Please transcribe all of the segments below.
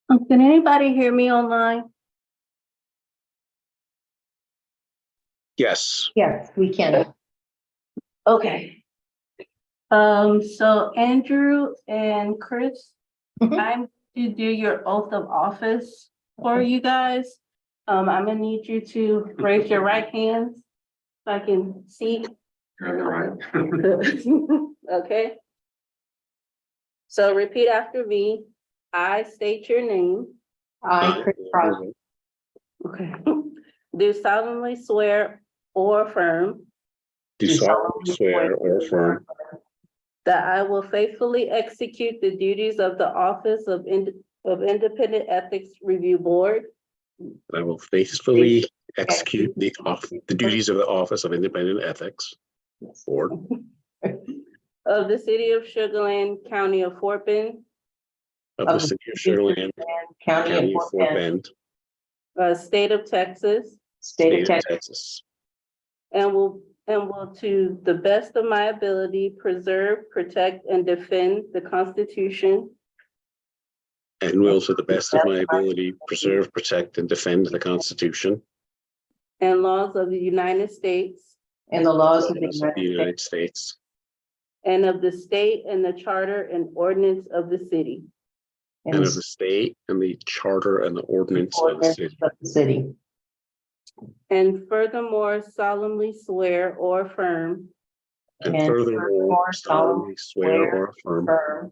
Can anybody hear me online? Yes, Yes, we can. Okay. So Andrew and Chris, Mhm. I'm to do your oath of office for you guys. I'm gonna need you to raise your right hands so I can see. turn right. Okay. So repeat after me. I state your name. I, Chris Crosby, Okay. Do solemnly swear or affirm Do solemnly swear or affirm that I will faithfully execute the duties of the Office of Independent Ethics Review Board that I will faithfully execute the duties of the Office of Independent Ethics Board of the City of Sugar Land, County of Fort Bend, of the City of Sugar Land, County of Fort Bend, State of Texas, State of State of Texas, Texas, and will to the best of my ability preserve, protect, and defend the Constitution and will, to the best of my ability, preserve, protect, and defend the Constitution and laws of the United States and the laws of the and laws of the United United States States and of the state and the charter and ordinance of the city. and of the state and the charter and the ordinance of the city. of the city. And furthermore solemnly swear or affirm And furthermore, solemnly swear or affirm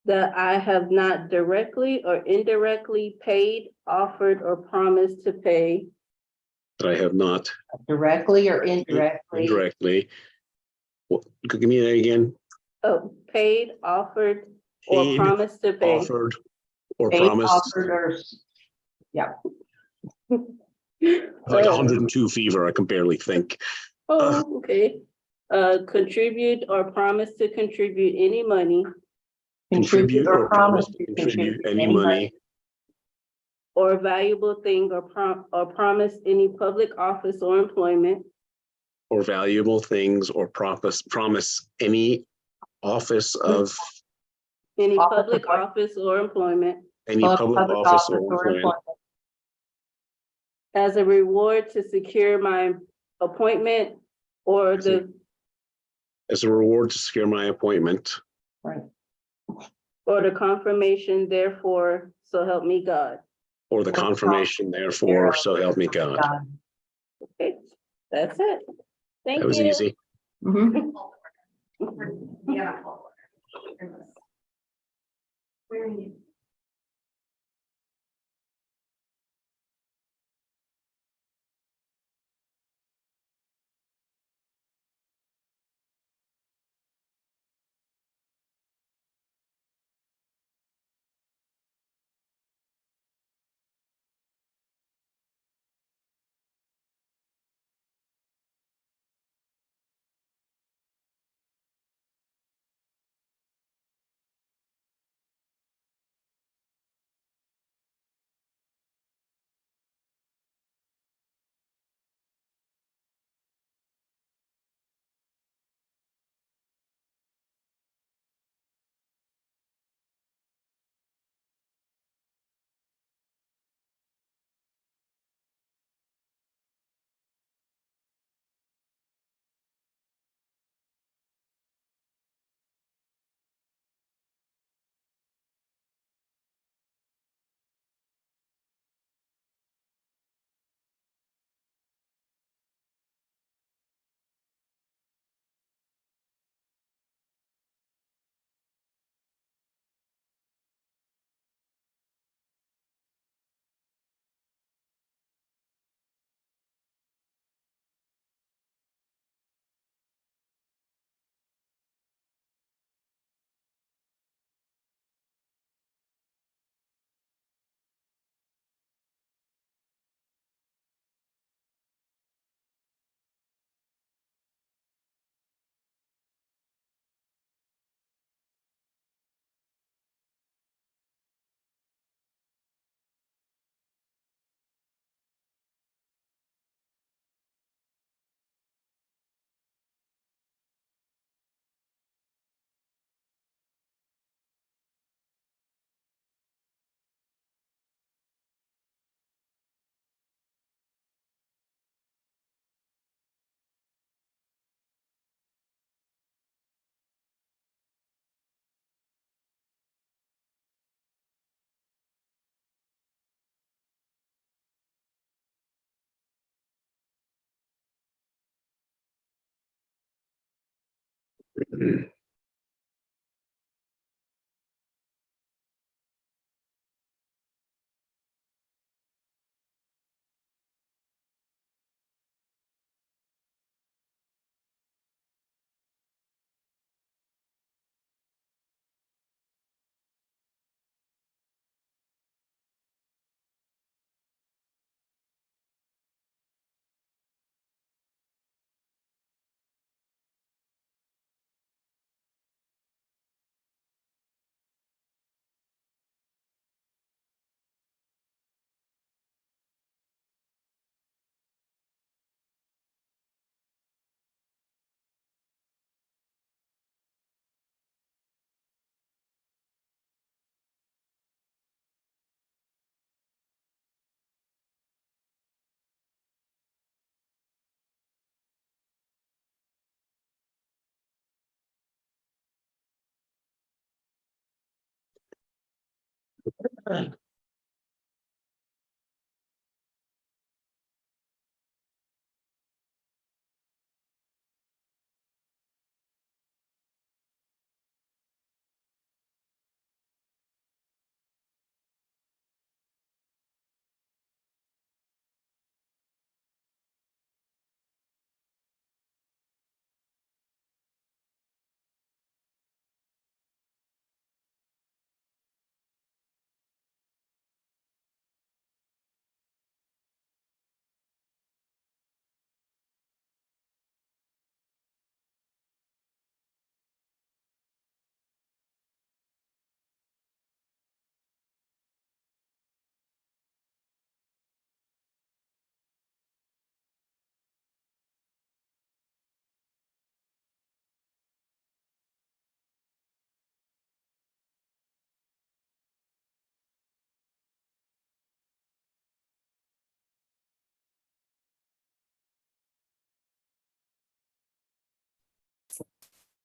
that I have not directly or indirectly paid, offered, or promised to pay that I have not Directly or indirectly. indirectly. What, give me that again. paid, offered, or Paid, promised to pay. offered, or paid, promised. offered, or, Like 102 fever, I can barely think. Oh, okay. Contribute or promise to contribute any money Contribute or promise to contribute any money or valuable thing or promise any public office or employment or valuable things or promise any office of any Office public of what? office or employment any public office or employment as a reward to secure my appointment or as a reward to secure my appointment Right. or the confirmation therefore, so help me God. or the confirmation therefore, so help me God. Okay, that's it. Thank you. That was easy. Mhm. Yeah. Where are you?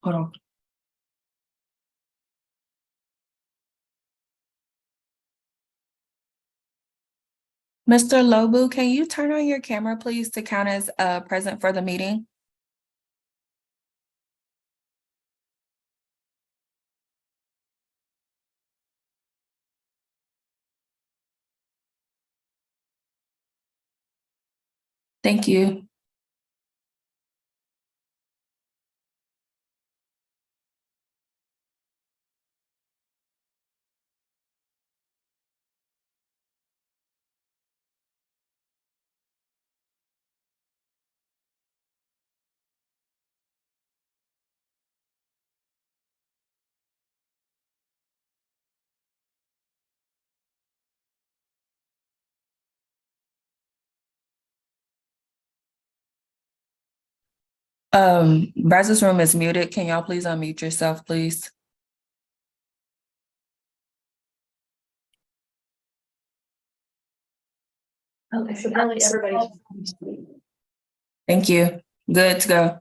Hold on. Mr. Lobu, can you turn on your camera, please, to count as present for the meeting? Thank you. Brazos room is muted. Can y'all please unmute yourself, please? Okay, so apparently everybody's. Thank you. Good to go.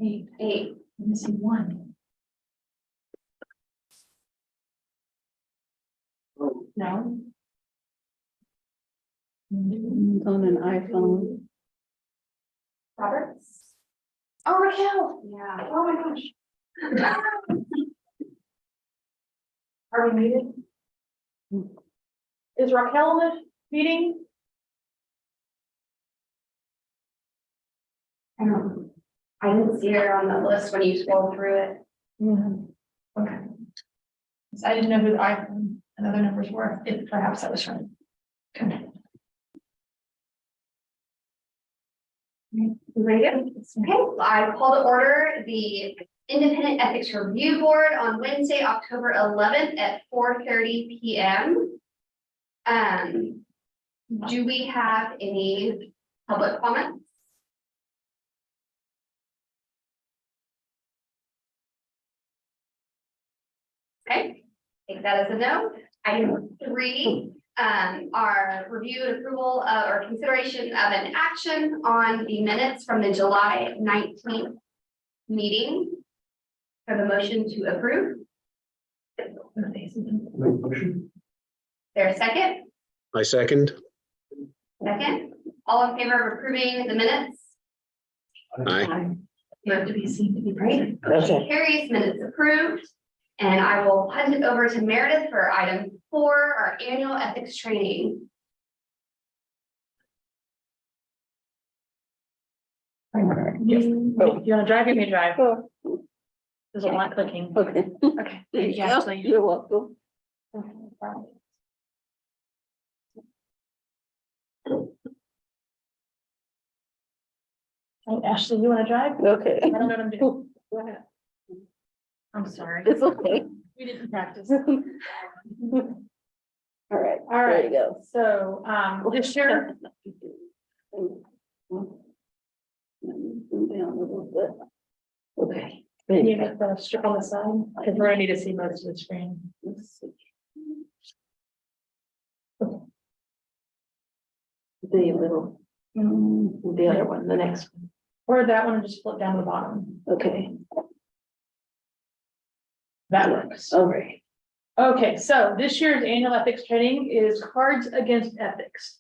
Eight, missing one. No. It's on an iPhone. Roberts? Oh, Raquel, yeah, oh my gosh. Are we muted? Is Raquel in the meeting? I didn't see her on the list when you scrolled through it. Okay. So I didn't know who the iPhone and other numbers were, if perhaps I was trying. Okay. Ready? Okay, I call to order the Independent Ethics Review Board on Wednesday, October 11th at 4:30 p.m. Do we have any public comments? Okay, take that as a no. Item 3, our review and approval or consideration of an action on the minutes from the July 19th meeting. For the motion to approve. There a second? I second. Second, all in favor of approving the minutes? Aye. You have to be seen to be brave. Motion carries, minutes approved. And I will punt it over to Meredith for item 4, our annual ethics training. You wanna drive, you may drive. Oh, There's a lot clicking. okay. Okay. Thank you, Ashley. You're welcome. Oh, Ashley, you wanna drive? Okay. I don't know what I'm doing. Go ahead. I'm sorry. It's okay. We didn't practice. All right. All There right, you go. so, this year, Down a little bit. Okay. can you make the strip on the side? Because we're gonna need to see most of the screen. Let's see. The little, the other one, the next one. Or that one, and just flip down to the bottom. Okay, That works. all right. Okay, so this year's annual ethics training is Cards Against Ethics.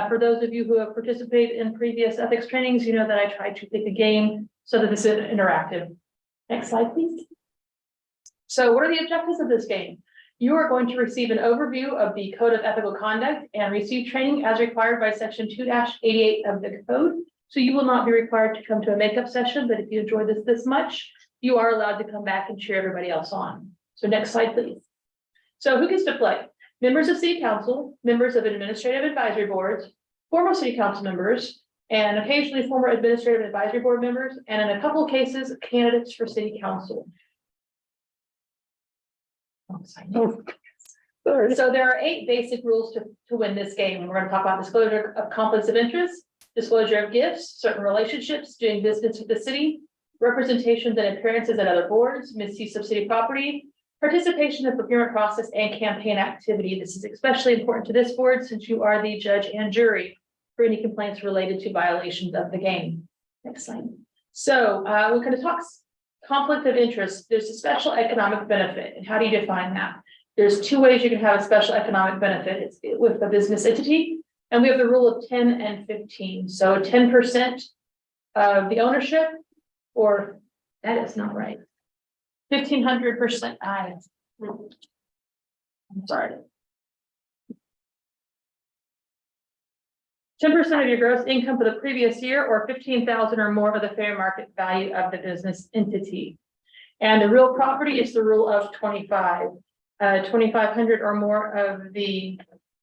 For those of you who have participated in previous ethics trainings, you know that I try to pick a game so that this is interactive. Next slide, please. So what are the objectives of this game? You are going to receive an overview of the Code of Ethical Conduct and receive training as required by section 2-88 of the code. So you will not be required to come to a makeup session, but if you enjoy this much, you are allowed to come back and cheer everybody else on. So next slide, please. So who gets to play? Members of City Council, members of administrative advisory boards, former City Council members, and occasionally former administrative advisory board members, and in a couple of cases, candidates for City Council. Oh, sorry. So there are 8 basic rules to win this game. We're going to talk about disclosure of conflicts of interest, disclosure of gifts, certain relationships, doing business with the city, representations and appearances at other boards, misuse of city property, participation in the procurement process, and campaign activity. This is especially important to this board since you are the judge and jury for any complaints related to violations of the game. Next slide. So we're going to talk conflict of interest. There's a special economic benefit. And how do you define that? There's 2 ways you can have a special economic benefit. It's with a business entity, and we have the rule of 10 and 15. So 10% of the ownership, or that is not right. 1,500%. I'm sorry. 10% of your gross income for the previous year, or 15,000 or more of the fair market value of the business entity. And the real property is the rule of 25. 2,500 or more of the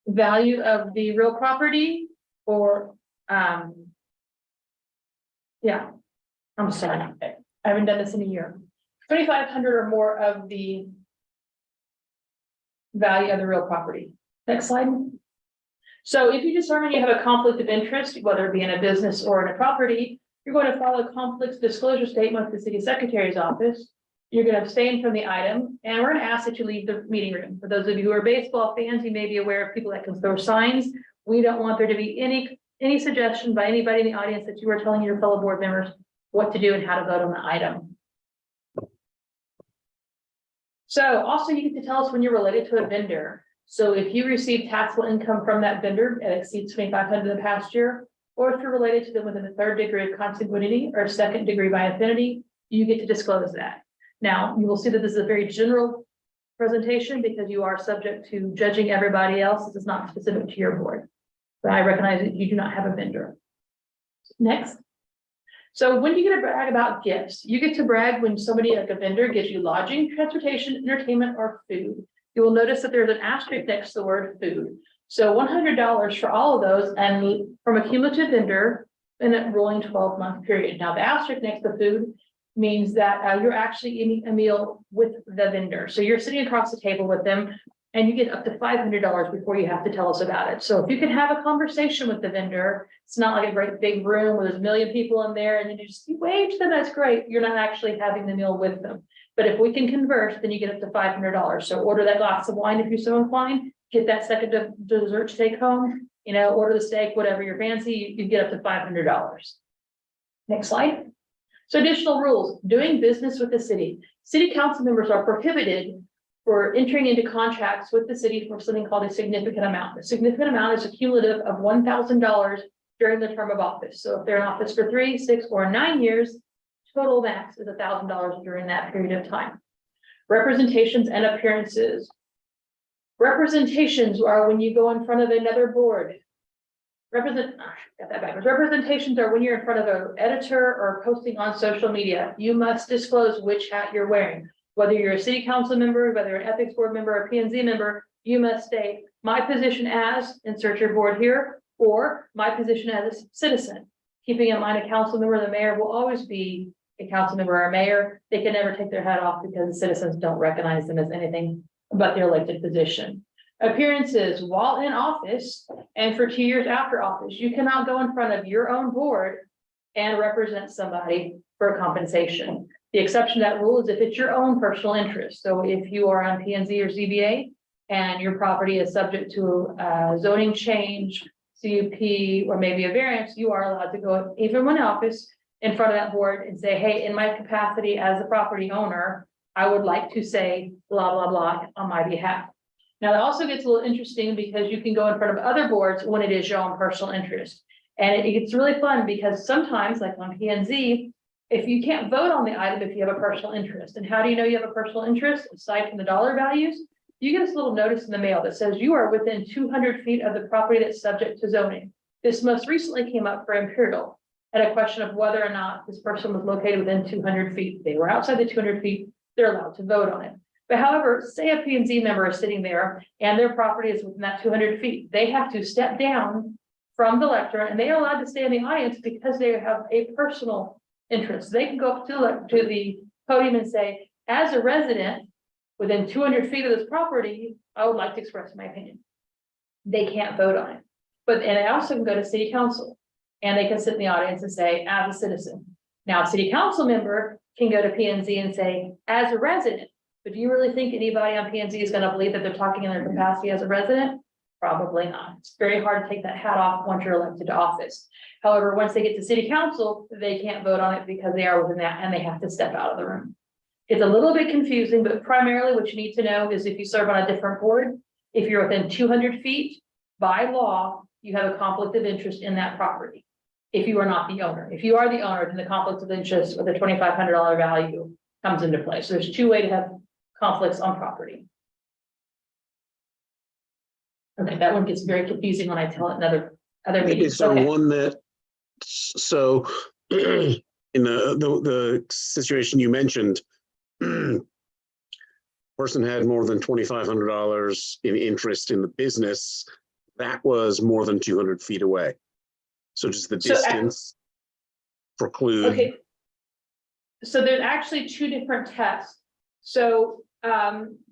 value of the real property, or yeah, I'm sorry, I haven't done this in a year. 2,500 or more of the value of the real property. Next slide. So if you determine you have a conflict of interest, whether it be in a business or in a property, you're going to file a conflict disclosure statement with the city secretary's office. You're going to abstain from the item, and we're going to ask that you leave the meeting room. For those of you who are baseball fans, you may be aware of people that can throw signs. We don't want there to be any suggestion by anybody in the audience that you are telling your fellow board members what to do and how to vote on the item. So also you get to tell us when you're related to a vendor. So if you receive taxable income from that vendor and exceeds 2,500 in the past year, or if you're related to them within the 3rd degree of consanguinity or 2nd degree by affinity, you get to disclose that. Now, you will see that this is a very general presentation because you are subject to judging everybody else. This is not specific to your board. But I recognize that you do not have a vendor. Next. So when do you get to brag about gifts? You get to brag when somebody like a vendor gives you lodging, transportation, entertainment, or food. You will notice that there's an asterisk next to the word food. So $100 for all of those, and from a cumulative vendor in a rolling 12-month period. Now, the asterisk next to food means that you're actually eating a meal with the vendor. So you're sitting across the table with them and you get up to $500 before you have to tell us about it. So if you can have a conversation with the vendor, it's not like a great big room where there's a million people in there and you just wave to them, that's great. You're not actually having the meal with them. But if we can converse, then you get up to $500. So order that glass of wine if you're so inclined, get that second dessert to take home, order the steak, whatever you're fancy, you get up to $500. Next slide. So additional rules, doing business with the city. City council members are prohibited for entering into contracts with the city for something called a significant amount. The significant amount is a cumulative of $1,000 during the term of office. So if they're in office for 3, 6, or 9 years, total max is $1,000 during that period of time. Representations and appearances. Representations are when you go in front of another board. Representations are when you're in front of an editor or posting on social media. You must disclose which hat you're wearing. Whether you're a city council member, whether an ethics board member, or a P&Z member, you must state my position as, insert your board here, or my position as a citizen. Keeping in mind a council member, the mayor will always be a council member or a mayor. They can never take their hat off because the citizens don't recognize them as anything but their elected position. Appearances while in office and for 2 years after office, you cannot go in front of your own board and represent somebody for compensation. The exception to that rule is if it's your own personal interest. So if you are on P&Z or ZBA and your property is subject to zoning change, CUP, or maybe a variance, you are allowed to go even when in office in front of that board and say, hey, in my capacity as a property owner, I would like to say blah, blah, blah on my behalf. Now, that also gets a little interesting because you can go in front of other boards when it is your own personal interest. And it gets really fun because sometimes, like on P&Z, if you can't vote on the item if you have a personal interest, and how do you know you have a personal interest aside from the dollar values? You get this little notice in the mail that says you are within 200 feet of the property that's subject to zoning. This most recently came up for Imperial at a question of whether or not this person was located within 200 feet. They were outside the 200 feet, they're allowed to vote on it. But however, say a P&Z member is sitting there and their property is within that 200 feet, they have to step down from the lectern and they are allowed to stay in the audience because they have a personal interest. They can go up to the podium and say, as a resident within 200 feet of this property, I would like to express my opinion. They can't vote on it. And they also can go to city council and they can sit in the audience and say, as a citizen. Now, a city council member can go to P&Z and say, as a resident. But do you really think anybody on P&Z is going to believe that they're talking in their capacity as a resident? Probably not. It's very hard to take that hat off once you're elected to office. However, once they get to city council, they can't vote on it because they are within that and they have to step out of the room. It's a little bit confusing, but primarily what you need to know is if you serve on a different board, if you're within 200 feet, by law, you have a conflict of interest in that property. If you are not the owner. If you are the owner, then the conflict of interest or the $2,500 value comes into play. So there's two ways to have conflicts on property. Okay, that one gets very confusing when I tell it in other meetings. Is there Okay. one that, so in the situation you mentioned, person had more than $2,500 in interest in the business, that was more than 200 feet away. So does the distance preclude? Okay. So there's actually two different tests. So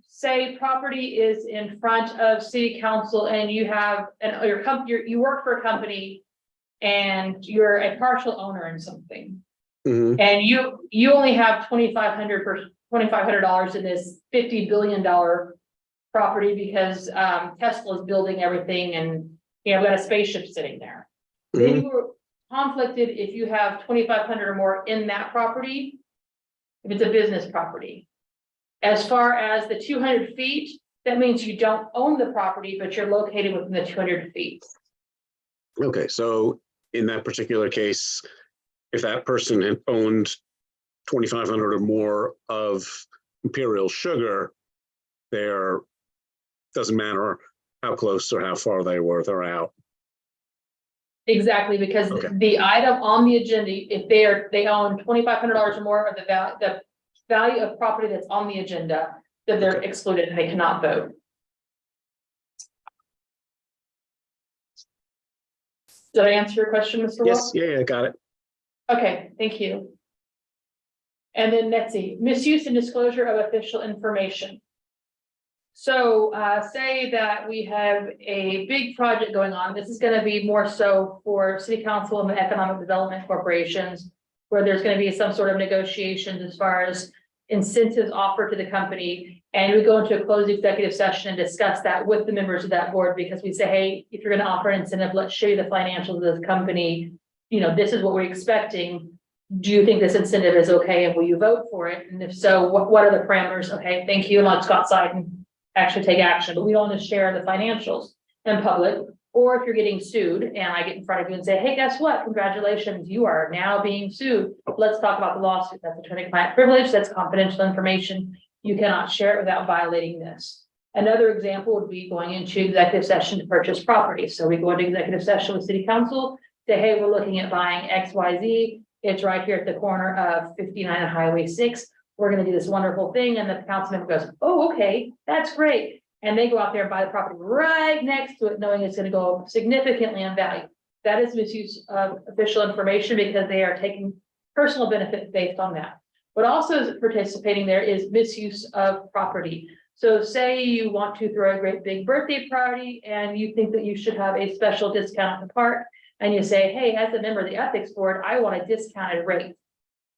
say property is in front of city council and you have you work for a company and you're a partial owner in something. Mhm. And you only have $2,500 in this $50 billion property because Tesla is building everything and I've got a spaceship sitting there. Then you were conflicted if you have 2,500 or more in that property, if it's a business property. As far as the 200 feet, that means you don't own the property, but you're located within the 200 feet. Okay, so in that particular case, if that person had owned 2,500 or more of Imperial Sugar, there doesn't matter how close or how far they were, they're out. Exactly, because Okay. the item on the agenda, if they own $2,500 or more of the value of property that's on the agenda, then they're excluded and they cannot vote. Did I answer your question, Mr. Wolf? Yes, yeah, got it. Okay, thank you. And then let's see, misuse and disclosure of official information. So say that we have a big project going on. This is going to be more so for city council and economic development corporations, where there's going to be some sort of negotiations as far as incentives offered to the company. And we go into a closed executive session and discuss that with the members of that board, because we say, hey, if you're going to offer an incentive, let's show you the financials of this company. You know, this is what we're expecting. do you think this incentive is okay and will you vote for it? And if so, what are the parameters? Okay, thank you, and let's go outside and actually take action, but we don't want to share the financials in public. Or if you're getting sued and I get in front of you and say, hey, guess what? Congratulations, you are now being sued. Let's talk about the lawsuit. That's attorney-client privilege. That's confidential information. You cannot share it without violating this. Another example would be going into executive session to purchase property. So we go into executive session with city council, say, hey, we're looking at buying XYZ. It's right here at the corner of 59 and Highway 6. We're going to do this wonderful thing. And the council member goes, oh, okay, that's great. And they go out there and buy the property right next to it, knowing it's going to go significantly in value. That is misuse of official information because they are taking personal benefit based on that. But also participating there is misuse of property. So say you want to throw a great big birthday party and you think that you should have a special discount at the park. And you say, hey, as a member of the ethics board, I want a discounted rate.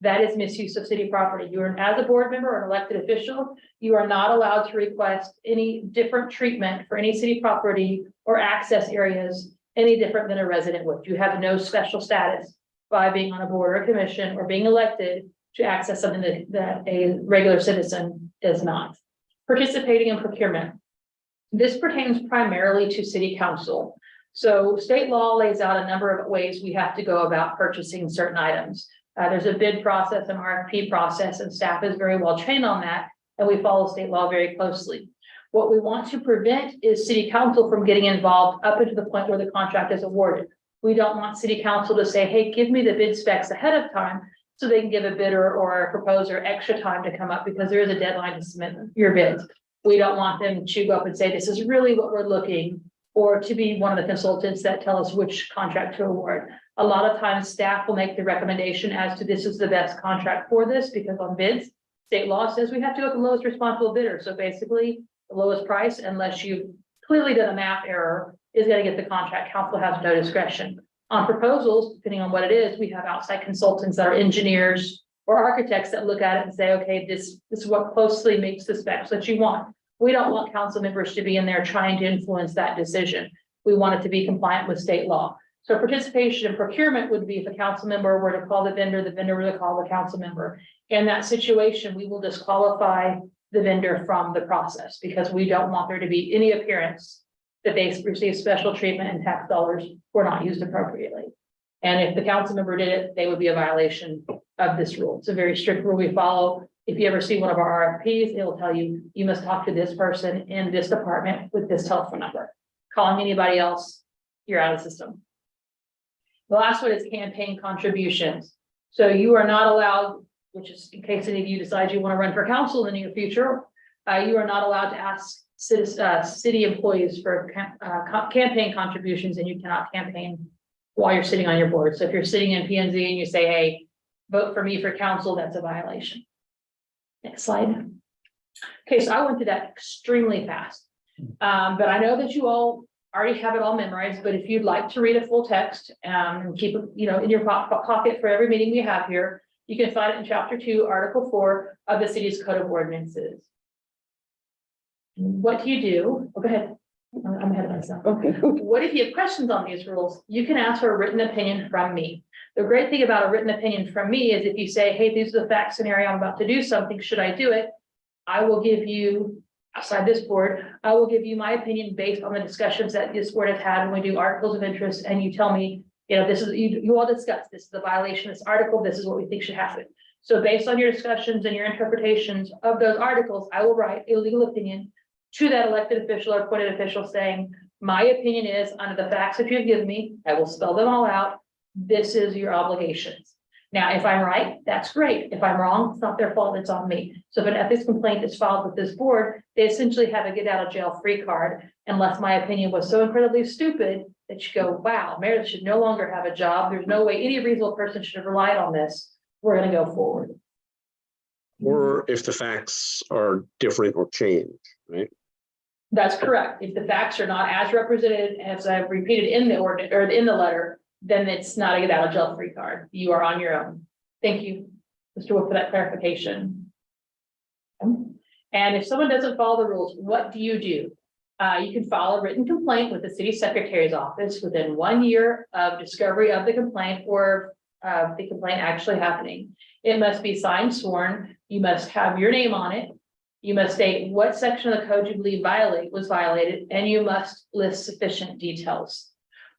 That is misuse of city property. You are, as a board member or an elected official, you are not allowed to request any different treatment for any city property or access areas any different than a resident would. You have no special status by being on a board or commission or being elected to access something that a regular citizen is not. Participating in procurement. This pertains primarily to city council. So state law lays out a number of ways we have to go about purchasing certain items. There's a bid process, an RFP process, and staff is very well trained on that, and we follow state law very closely. What we want to prevent is city council from getting involved up until the point where the contract is awarded. We don't want city council to say, hey, give me the bid specs ahead of time so they can give a bidder or a proposer extra time to come up because there is a deadline to submit your bids. We don't want them to go up and say, this is really what we're looking, or to be one of the consultants that tell us which contract to award. A lot of times staff will make the recommendation as to this is the best contract for this because on bids, state law says we have to go with the lowest responsible bidder. So basically the lowest price, unless you've clearly done a math error, is going to get the contract. Council has no discretion. On proposals, depending on what it is, we have outside consultants that are engineers or architects that look at it and say, okay, this is what closely makes the specs that you want. We don't want council members to be in there trying to influence that decision. We want it to be compliant with state law. So participation in procurement would be if a council member were to call the vendor were to call the council member. In that situation, we will disqualify the vendor from the process because we don't want there to be any appearance that they receive special treatment and tax dollars were not used appropriately. And if the council member did it, they would be a violation of this rule. It's a very strict rule we follow. If you ever see one of our RFPs, it will tell you, you must talk to this person in this department with this telephone number. Calling anybody else, you're out of the system. The last one is campaign contributions. So you are not allowed, which is in case any of you decide you want to run for council in the near future, you are not allowed to ask city employees for campaign contributions, and you cannot campaign while you're sitting on your board. So if you're sitting in P&Z and you say, hey, vote for me for council, that's a violation. Next slide. Okay, so I went through that extremely fast. But I know that you all already have it all memorized, but if you'd like to read a full text and keep it, in your pocket for every meeting we have here, you can find it in Chapter 2, Article 4 of the city's Code of Ordinances. What do you do? Oh, go ahead. I'm ahead of myself. Okay. What if you have questions on these rules? You can ask for a written opinion from me. The great thing about a written opinion from me is if you say, hey, these are the fact scenario, I'm about to do something, should I do it? I will give you, outside this board, I will give you my opinion based on the discussions that this board has had when we do articles of interest, and you tell me, this is, you all discuss, this is the violation of this article, this is what we think should happen. So based on your discussions and your interpretations of those articles, I will write a legal opinion to that elected official or appointed official saying, my opinion is under the facts that you've given me, I will spell them all out. This is your obligations. Now, if I'm right, that's great. If I'm wrong, it's not their fault, it's on me. So if an ethics complaint is filed with this board, they essentially have a get out of jail free card, unless my opinion was so incredibly stupid that you go, wow, Meredith should no longer have a job. There's no way any reasonable person should have relied on this. We're going to go forward. Or if the facts are different or change, right? That's correct. If the facts are not as represented as I've repeated in the ordinance or in the letter, then it's not a get out of jail free card. You are on your own. Thank you, Mr. Wood, for that clarification. And if someone doesn't follow the rules, what do? You can file a written complaint with the city secretary's office within 1 year of discovery of the complaint or of the complaint actually happening. It must be signed, sworn, you must have your name on it. You must state what section of the code you believe was violated, and you must list sufficient details.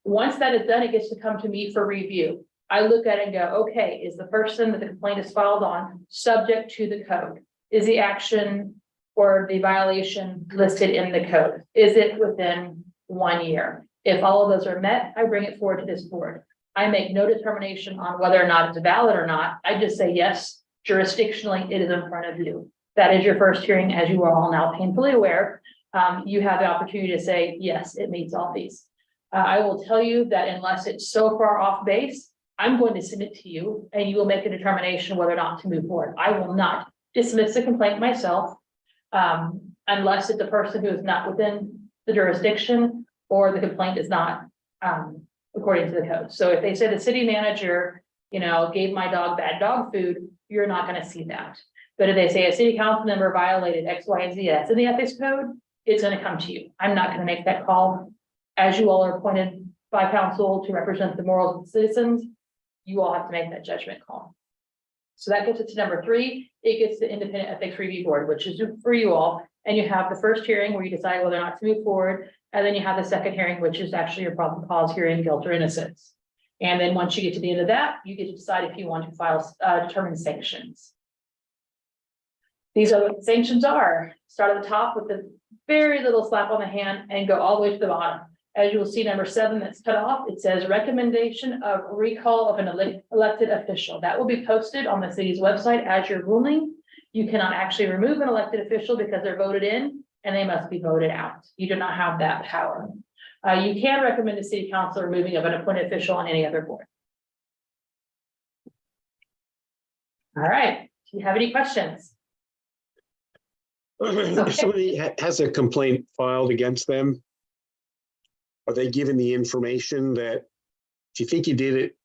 Once that is done, it gets to come to me for review. I look at it and go, okay, is the person that the complaint is filed on subject to the code? Is the action or the violation listed in the code? Is it within 1 year? If all of those are met, I bring it forward to this board. I make no determination on whether or not it's valid or not. I just say, yes, jurisdictionally, it is in front of you. That is your first hearing, as you are all now painfully aware. You have the opportunity to say, yes, it meets all these. I will tell you that unless it's so far off base, I'm going to send it to you and you will make a determination whether or not to move forward. I will not dismiss the complaint myself unless it's a person who is not within the jurisdiction or the complaint is not according to the code. So if they say the city manager, gave my dog bad dog food, you're not going to see that. But if they say a city council member violated X, Y, and Z, that's in the ethics code, it's going to come to you. I'm not going to make that call. As you all are appointed by council to represent the morals of the citizens, you all have to make that judgment call. So that gets it to number 3. It gets the independent ethics review board, which is for you all. And you have the first hearing where you decide whether or not to move forward. And then you have the second hearing, which is actually your probable cause hearing, guilt or innocence. And then once you get to the end of that, you get to decide if you want to file determine sanctions. These are what the sanctions are. Start at the top with the very little slap on the hand and go all the way to the bottom. As you will see, number 7 that's cut off, it says recommendation of recall of an elected official. That will be posted on the city's website as your ruling. You cannot actually remove an elected official because they're voted in and they must be voted out. You do not have that power. You can recommend to city council removing of an appointed official on any other board. All right, do you have any questions? If somebody has a complaint filed against them, are they given the information that if you think you did it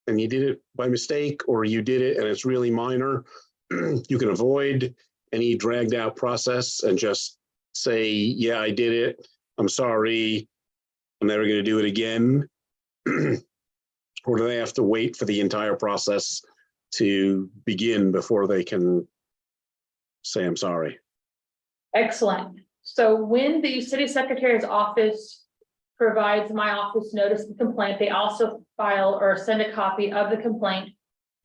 and you did it by mistake, or you did it and it's really minor, you can avoid any dragged out process and just say, yeah, I did it. I'm sorry. I'm never going to do it again. Or do they have to wait for the entire process to begin before they can say, I'm sorry? Excellent. So when the city secretary's office provides my office notice of complaint, they also file or send a copy of the complaint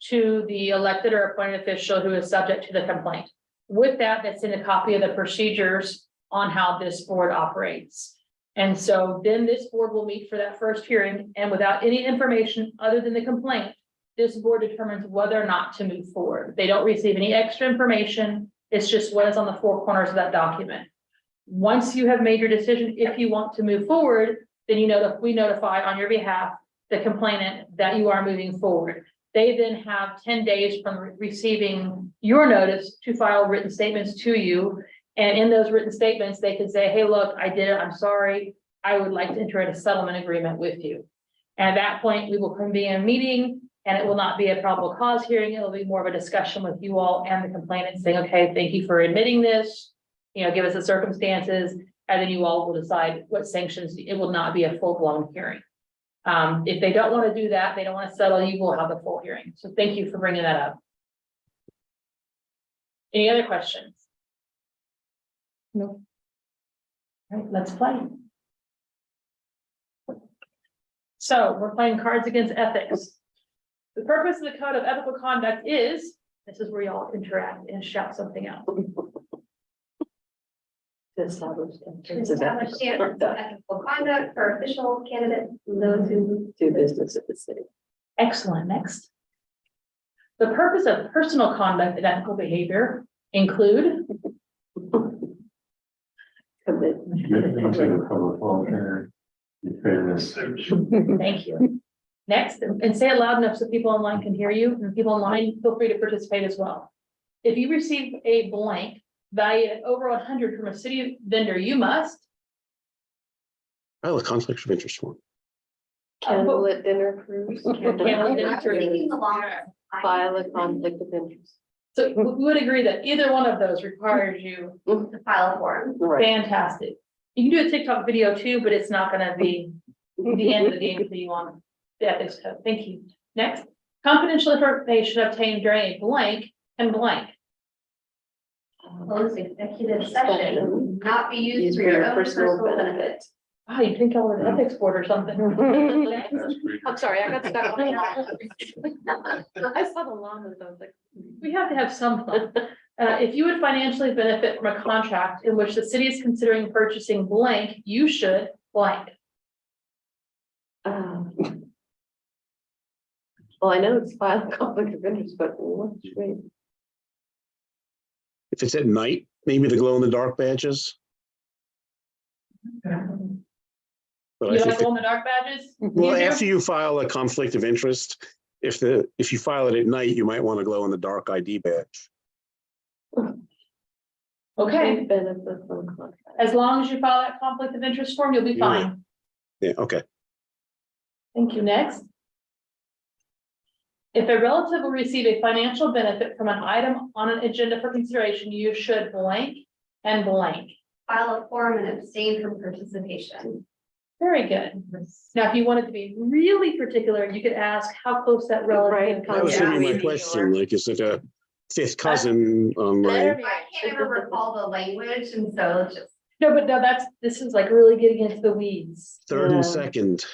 to the elected or appointed official who is subject to the complaint. With that, that's in a copy of the procedures on how this board operates. And so then this board will meet for that first hearing, and without any information other than the complaint, this board determines whether or not to move forward. They don't receive any extra information. It's just what is on the 4 corners of that document. Once you have made your decision, if you want to move forward, then we notify on your behalf the complainant that you are moving forward. They then have 10 days from receiving your notice to file written statements to you. And in those written statements, they can say, hey, look, I did it. I'm sorry. I would like to enter into a settlement agreement with you. And at that point, we will convene a meeting, and it will not be a probable cause hearing. It will be more of a discussion with you all and the complainant saying, okay, thank you for admitting this. Give us the circumstances, and then you all will decide what sanctions. It will not be a full-blown hearing. If they don't want to do that, they don't want to settle, you will have the full hearing. So thank you for bringing that up. Any other questions? No. All right, let's play. So we're playing Cards Against Ethics. The purpose of the Code of Ethical Conduct is, this is where y'all interact and shout something out. To establish standards of ethical conduct for official candidates and those who Do business at the city. Excellent. Next. The purpose of personal conduct and ethical behavior include Thank you. Next, and say it loud enough so people online can hear you, and people online, feel free to participate as well. If you receive a blank valued at over 100 from a city vendor, you must File a conflict of interest form. Candlelit dinner cruise. Candlelit dinner I'm thinking the longer. File a conflict of interest. So we would agree that either one of those requires you. To file a form. Right. Fantastic. You can do a TikTok video too, but it's not going to be the end of the game for you on the ethics code. Thank you. Next. confidential information obtained during a blank and blank. Closed executive session, not be used for your own personal benefit. Oh, you think I was an ethics board or something? I'm sorry, I got stuck on that. I saw the llamas, I was like. We have to have some fun. If you would financially benefit from a contract in which the city is considering purchasing blank, you should blank. Well, I know it's filed conflict of interest, but what should we? If it's at night, maybe the glow in the dark badges. But I You think like glow in the dark badges? well, You do? after you file a conflict of interest, if you file it at night, you might want to glow in the dark ID badge. Okay, Benefit from contract. as long as you file that conflict of interest form, you'll be Yeah. fine. Yeah, okay. Thank you. Next. If a relative will receive a financial benefit from an item on an agenda for consideration, you should blank and blank. File a form and abstain from participation. Very good. Now, if you wanted to be really particular, you could ask how close that relative. That was gonna be my Yeah. question, like, is it a fifth cousin on my, I can't ever recall the language, and so it's just No, but no, this is like really getting into the weeds. third and second?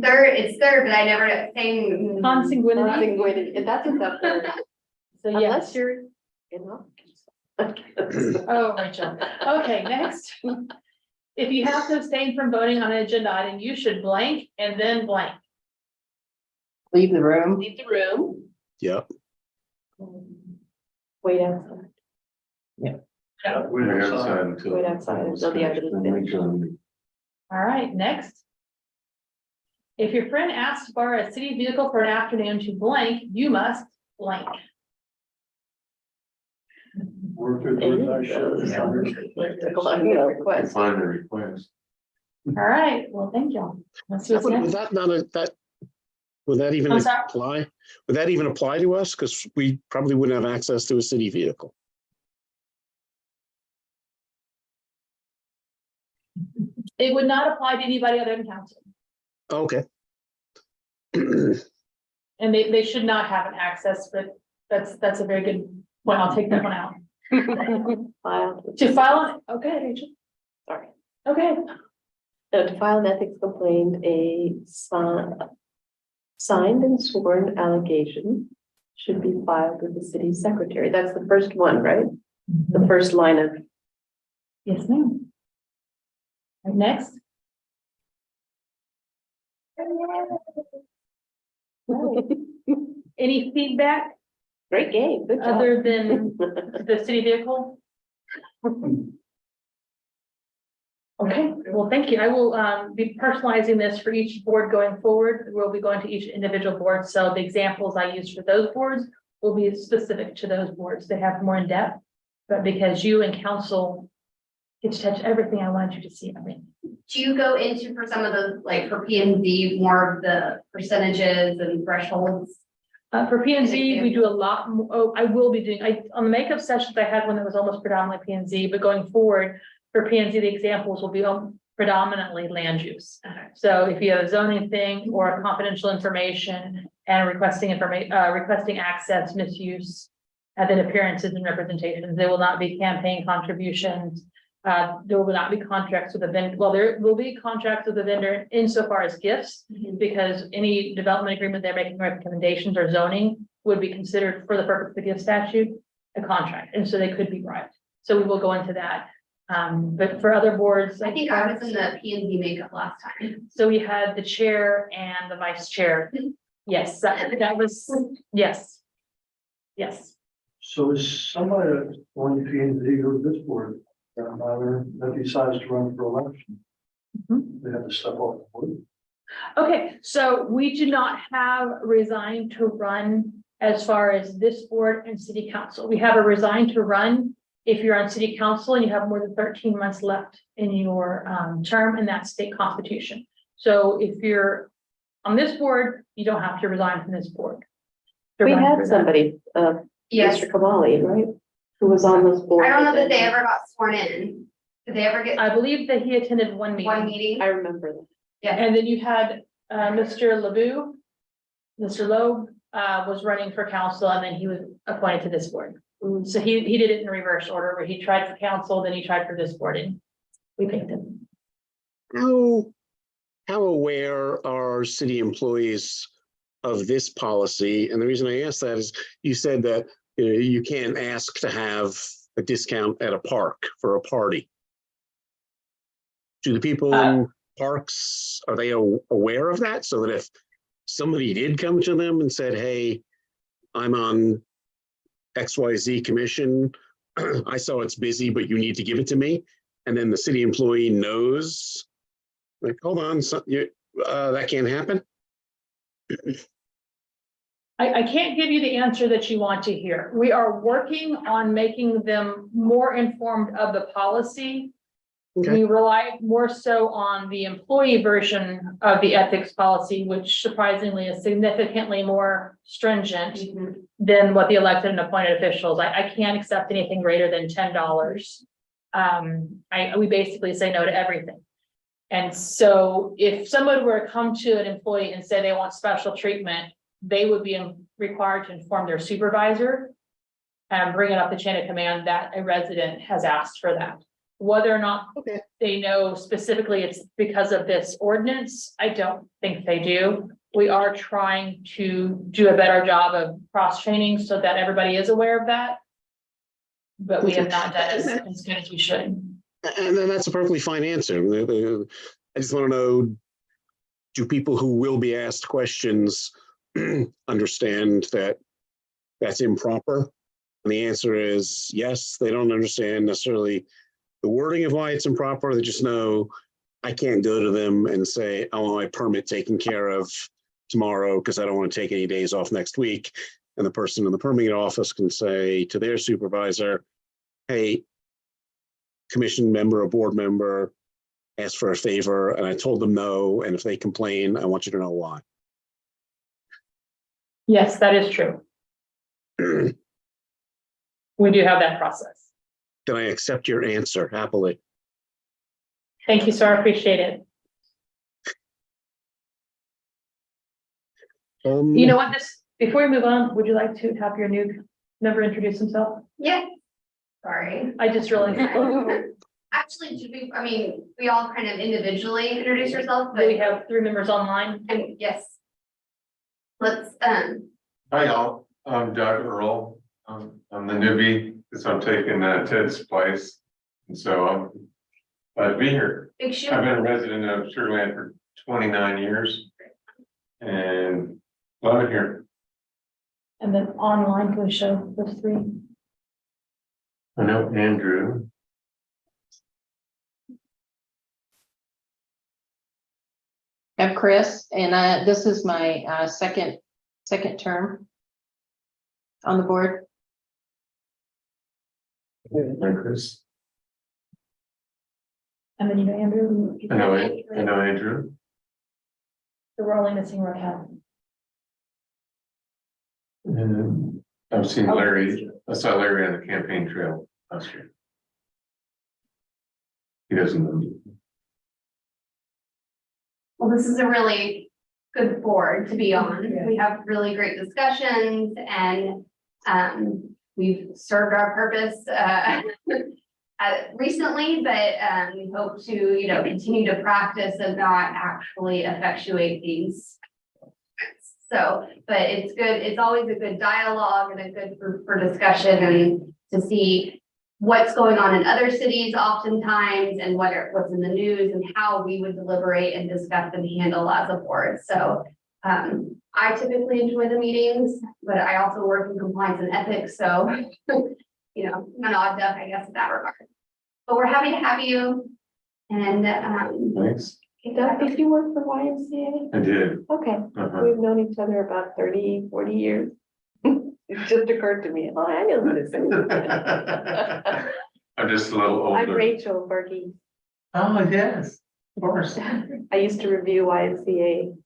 it's third, but I never saying. Consanguinity. Consanguinity, that's a tough word. So Unless yes. you're in Hopkins. Oh, Rachel. Okay, next. If you have to abstain from voting on an agenda item, you should blank and then blank. Leave the room. Leave the room. Yep. Wait outside. Wait outside until the item is finished. All right, next. If your friend asks to borrow a city vehicle for an afternoon to blank, you must blank. Request. Find the request. All right, well, thank y'all. Let's see what's Would next. that not, would that even I'm sorry? apply? Would that even apply to us? Because we probably wouldn't have access to a city vehicle. It would not apply to anybody other than council, Okay. and they should not have an access, but that's a very good point. I'll take that one out. File. To file, okay, Rachel. Sorry. Okay, To file an ethics complaint, a signed and sworn allegation should be filed with the city secretary. That's the first one, right? The first line of. yes, ma'am. Right, next. Any feedback Great game, good job. other than the city vehicle? Okay, well, thank you. I will be personalizing this for each board going forward. We'll be going to each individual board. So the examples I use for those boards will be specific to those boards. They have more in depth. But because you and council get to touch everything I wanted you to see, I mean. Do you go into for some of those, like for P and Z, more of the percentages and thresholds? For P and Z, we do a lot more. Oh, I will be doing, on the makeup sessions, I had one that was almost predominantly P and Z, but going forward for P and Z, the examples will be predominantly land use. So if you have a zoning thing or a confidential information and requesting requesting access, misuse, and then appearances and representations, there will not be campaign contributions. There will not be contracts with the vendor. Well, there will be contracts with the vendor insofar as gifts, because any development agreement they're making recommendations or zoning would be considered for the purpose of the gift statute, a contract, and so they could be bribed. So we will go into that. But for other boards. I think I was in the P and Z makeup last time. So we had the chair and the vice chair. Yes, that was, yes. Yes. So is somebody on the P and Z or this board, that decides to run for election? They have to step off the board. Okay, so we do not have resigned to run as far as this board and city council. We have a resigned to run if you're on city council and you have more than 13 months left in your term in that state constitution. So if you're on this board, you don't have to resign from this board. to We run had for that. somebody, Yes, Mr. Kamali, right? Who was on this board. I don't know that they ever got sworn in. Did they ever get I believe that he attended one meeting. one meeting? I remember that. And then you had Mr. LeBou, Mr. Loeb, was running for council, and then he was appointed to this board. Mm. So he did it in reverse order, where he tried for council, then he tried for this board, and we picked him. How aware are city employees of this policy? And the reason I ask that is you said that you can't ask to have a discount at a park for a party. Do the people in parks, are they aware of that? So that if somebody did come to them and said, hey, I'm on XYZ commission, I saw it's busy, but you need to give it to me. And then the city employee knows, like, hold on, that can't happen. I can't give you the answer that you want to hear. We are working on making them more informed of the policy. Okay. We rely more so on the employee version of the ethics policy, which surprisingly is significantly more stringent than what the elected and appointed officials. I can't accept anything greater than $10. We basically say no to everything. And so if someone were to come to an employee and say they want special treatment, they would be required to inform their supervisor and bring it up the chain of command that a resident has asked for that. Whether or not they know specifically it's because of this ordinance, I don't think they do. We are trying to do a better job of cross-training so that everybody is aware of that. But we have not done as good as we should. And then that's a perfectly fine answer. I just want to know, do people who will be asked questions understand that that's improper? And the answer is yes, they don't understand necessarily the wording of why it's improper. They just know I can't go to them and say, I want my permit taken care of tomorrow because I don't want to take any days off next week. And the person in the permitting office can say to their supervisor, hey, commission member or board member asked for a favor and I told them no. And if they complain, I want you to know why. Yes, that is true. We do have that process. Then I accept your answer happily. Thank you, sir. I appreciate it. You know what, before we move on, would you like to have your new member introduce himself? Yeah. Sorry. I just really, Actually, we all kind of individually introduce yourselves, but we have 3 members online. and yes. Let's, Hi, y'all. I'm Doug Earl. I'm the newbie, so I'm taking Ted's place. And so I'm glad to be here. big shoe. I've been a resident of Sugar Land for 29 years. And love it here. And then online, can we show those 3? I know Andrew. I'm Chris, and this is my second term on the board. Hi, Chris. And then you know Andrew. I know Andrew. So we're only missing Raquel. And I've seen Larry. I saw Larry on the campaign trail last year. He doesn't know me. Well, this is a really good board to be on. Yeah. We have really great discussions and we've served our purpose recently, but we hope to, continue to practice and not actually effectuate these. So, but it's good. It's always a good dialogue and a good for discussion and to see what's going on in other cities oftentimes and what's in the news and how we would deliberate and discuss and handle as a board. So I typically enjoy the meetings, but I also work in compliance and ethics. So, I'm an odd duck, I guess, in that regard. But we're happy to have you. And Thanks. Did you work for YMCA? I did. Okay, we've known each other about 30, 40 years. It just occurred to me, oh, I know this. I'm just a little older. I'm Rachel Berkey. Oh, yes, of course. I used to review YMCA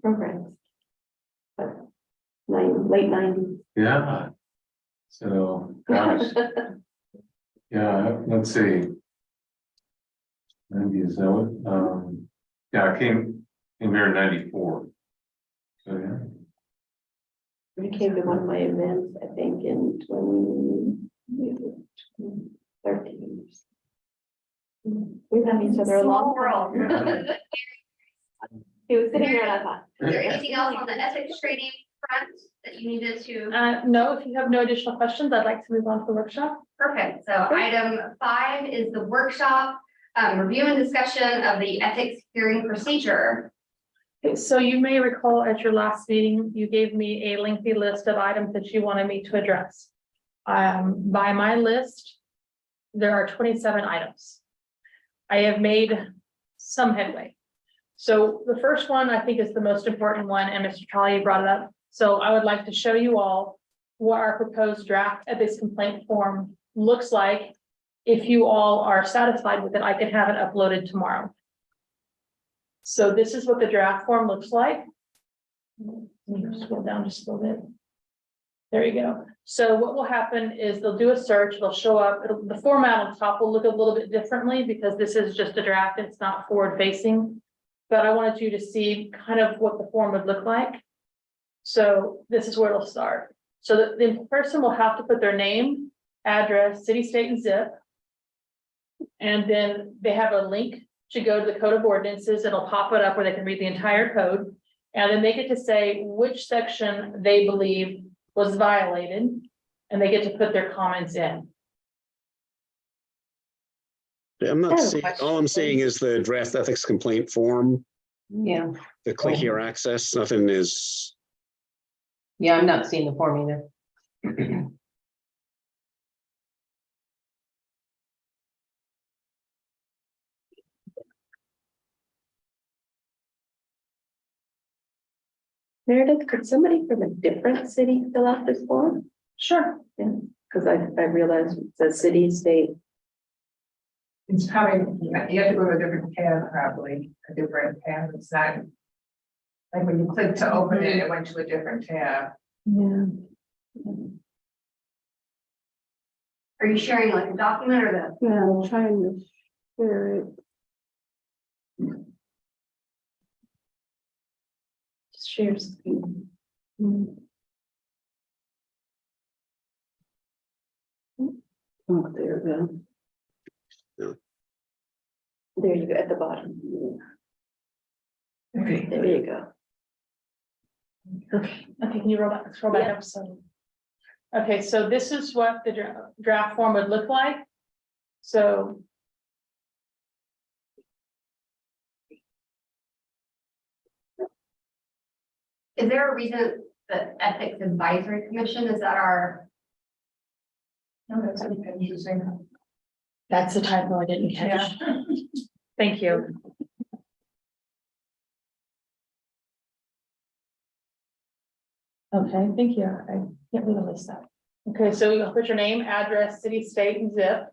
programs. But late 90s. Yeah. So, gosh, yeah, let's see. 90s, yeah, I came here in 94. So, yeah. You came to one of my events, I think, in 2013. We've known each other a long Small time. world. He was sitting there and I thought. Is there anything else on the ethics training front that you needed to? No, if you have no additional questions, I'd like to move on to the workshop. Perfect. So item 5 is the workshop, review and discussion of the ethics hearing procedure. Okay, so you may recall at your last meeting, you gave me a lengthy list of items that you wanted me to address. By my list, there are 27 items. I have made some headway. So the first one I think is the most important one, and Mr. Trolley brought it up. So I would like to show you all what our proposed draft ethics complaint form looks like. If you all are satisfied with it, I can have it uploaded tomorrow. So this is what the draft form looks like. Let me scroll down just a little bit. There you go. So what will happen is they'll do a search, they'll show up, the format on top will look a little bit differently because this is just a draft, it's not forward facing. But I wanted you to see kind of what the form would look like. So this is where it'll start. So the person will have to put their name, address, city, state, and zip. And then they have a link to go to the code of ordinances. It'll pop it up where they can read the entire code. And then they get to say which section they believe was violated, and they get to put their comments in. I'm not seeing, all I'm seeing is the draft ethics complaint form, Yeah. the click here access, nothing is, Yeah, I'm not seeing the form either. Meredith, could somebody from a different city fill out this form? Sure. Yeah, because I realized it says city, state. It's probably, you have to go to a different tab, probably, a different tab, it's not. Like when you click to open it, it went to a different tab. Yeah. Are you sharing like a document or the? Yeah, I'm trying to share it. Just share screen. Oh, there we go. There you go, at the bottom. Okay. There you go. Okay, can you scroll back up? So, okay, so this is what the draft form would look like. So. Is there a reason the Ethics Advisory Commission, is that our? No, that's interesting. That's the typo I didn't catch. Thank you. Okay, thank you. I can't believe I missed that. Okay, so you put your name, address, city, state, and zip.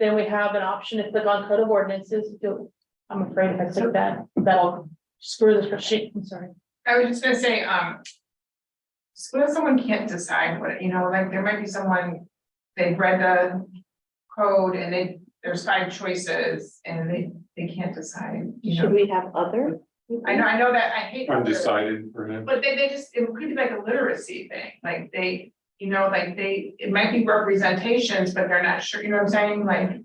Then we have an option to click on code of ordinances. I'm afraid if I click that, that'll screw the spreadsheet. I'm sorry. I was just gonna say, suppose someone can't decide what, like there might be someone, they've read the code and there's 5 choices and they can't decide, Should we have other? I know that, I hate. Undecided for him. But they just, it could be like a literacy thing, like they, it might be representations, but they're not sure, you know what I'm saying, like.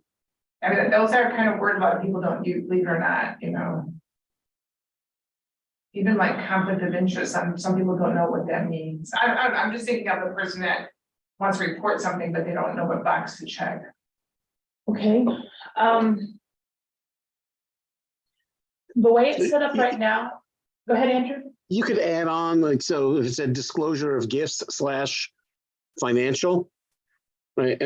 I mean, those are kind of words a lot of people don't use, believe it or not, Even like conflict of interest, some people don't know what that means. I'm just thinking of the person that wants to report something, but they don't know what box to check. Okay, the way it's set up right now, go ahead, Andrew. you could add on, like, so if it said disclosure of gifts / financial, right?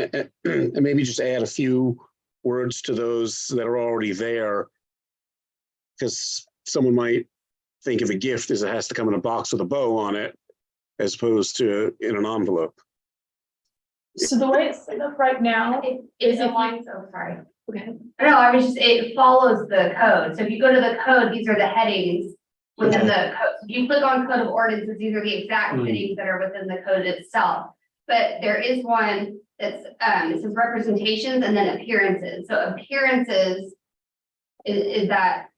And maybe just add a few words to those that are already there. Because someone might think of a gift as it has to come in a box with a bow on it, as opposed to in an envelope. So the way it's set up right now It is if aligns, sorry. Okay. No, I was just, it follows the code. So if you go to the code, these are the headings within the code. If you click on code of ordinances, these are the exact headings that are within the code itself. But there is one that's, it says representations and then appearances. So appearances is that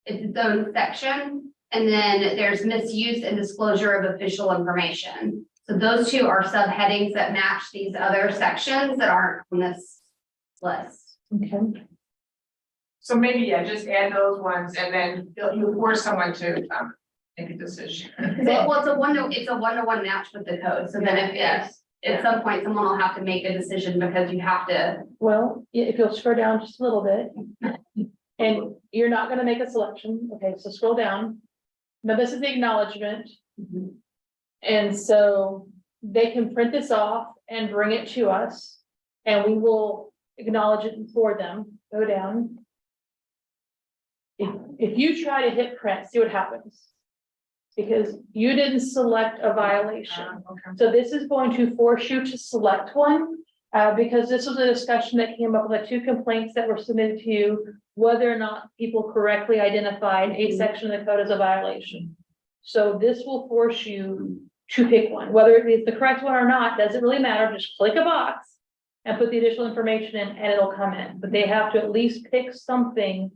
it's its own section. And then there's misuse and disclosure of official information. So those two are subheadings that match these other sections that aren't on this list. Okay. So maybe, yeah, just add those ones and then you force someone to make a decision. Well, it's a one-to-one match with the code. So then if at some point, someone will have to make a decision because you have to. Well, if you'll scroll down just a little bit. And you're not gonna make a selection. Okay, so scroll down. Now, this is the acknowledgement. And so they can print this off and bring it to us. And we will acknowledge it for them. Go down. If you try to hit print, see what happens. Because you didn't select a violation. Okay. So this is going to force you to select one, because this was a discussion that came up with the 2 complaints that were submitted to you, whether or not people correctly identified a section of the code as a violation. So this will force you to pick one, whether it is the correct one or not, doesn't really matter, just click a box and put the additional information in and it'll come in, but they have to at least pick something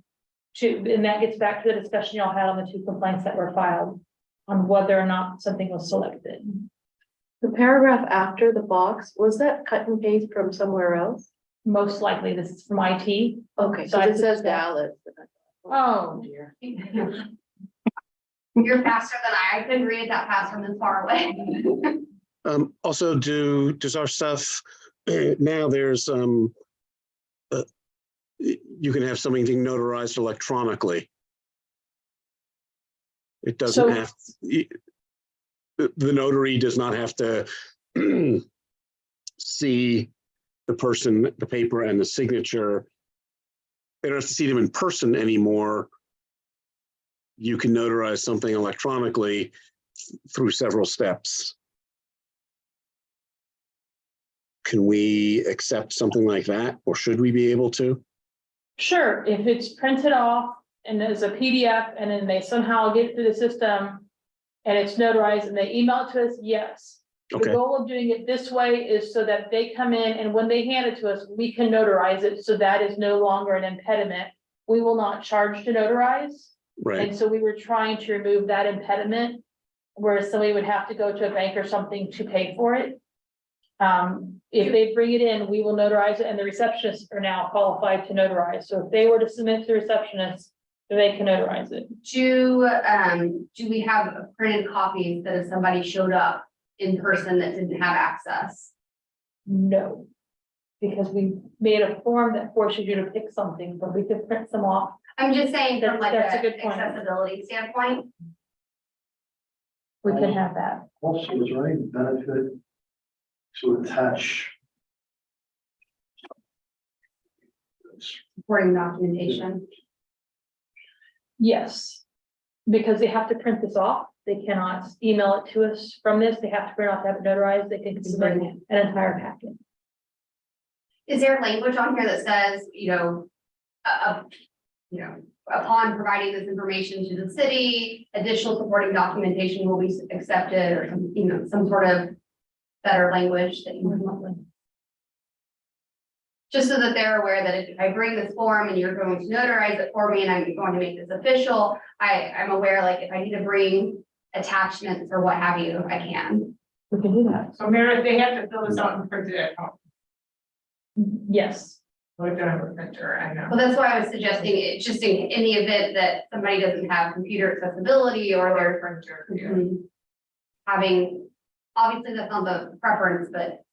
to, and that gets back to the discussion y'all had on the 2 complaints that were filed on whether or not something was selected. The paragraph after the box, was that cut and paste from somewhere else? Most likely, this is from IT. Okay, So so I it says suspect- Dallas. Oh, dear. You're faster than I couldn't read it that fast from this far away. Also, does our stuff, now there's, you can have something notarized electronically. It doesn't So- have, the notary does not have to see the person, the paper and the signature. They don't have to see them in person anymore. You can notarize something electronically through several steps. Can we accept something like that, or should we be able to? Sure, if it's printed off and there's a PDF and then they somehow get through the system and it's notarized and they email it to us, yes. The Okay, goal of doing it this way is so that they come in and when they hand it to us, we can notarize it, so that is no longer an impediment. We will not charge to notarize. right. And so we were trying to remove that impediment, whereas somebody would have to go to a bank or something to pay for it. If they bring it in, we will notarize it, and the receptionists are now qualified to notarize. So if they were to submit to the receptionist, they can notarize it. Do we have printed copies that if somebody showed up in person that didn't have access? No. Because we made a form that forces you to pick something, but we could print some off. I'm just saying from like That's a a good point. accessibility standpoint. We can have that. Also, is there any benefit to attach? Supporting documentation. Yes. Because they have to print this off. They cannot email it to us from this. They have to print off, to have it notarized. They can submit an entire packet. Is there language on here that says, upon providing this information to the city, additional supporting documentation will be accepted, or some sort of better language that you would come up with? Just so that they're aware that if I bring this form and you're going to notarize it for me and I'm going to make this official, I'm aware, like, if I need to bring attachments or what have you, I can. We can do that. So Meredith, they have to fill this out and print it at home. Yes. We don't have a printer, I know. Well, that's why I was suggesting it, just in the event that somebody doesn't have computer accessibility or they're Printer, yeah. having, obviously that's not the preference, but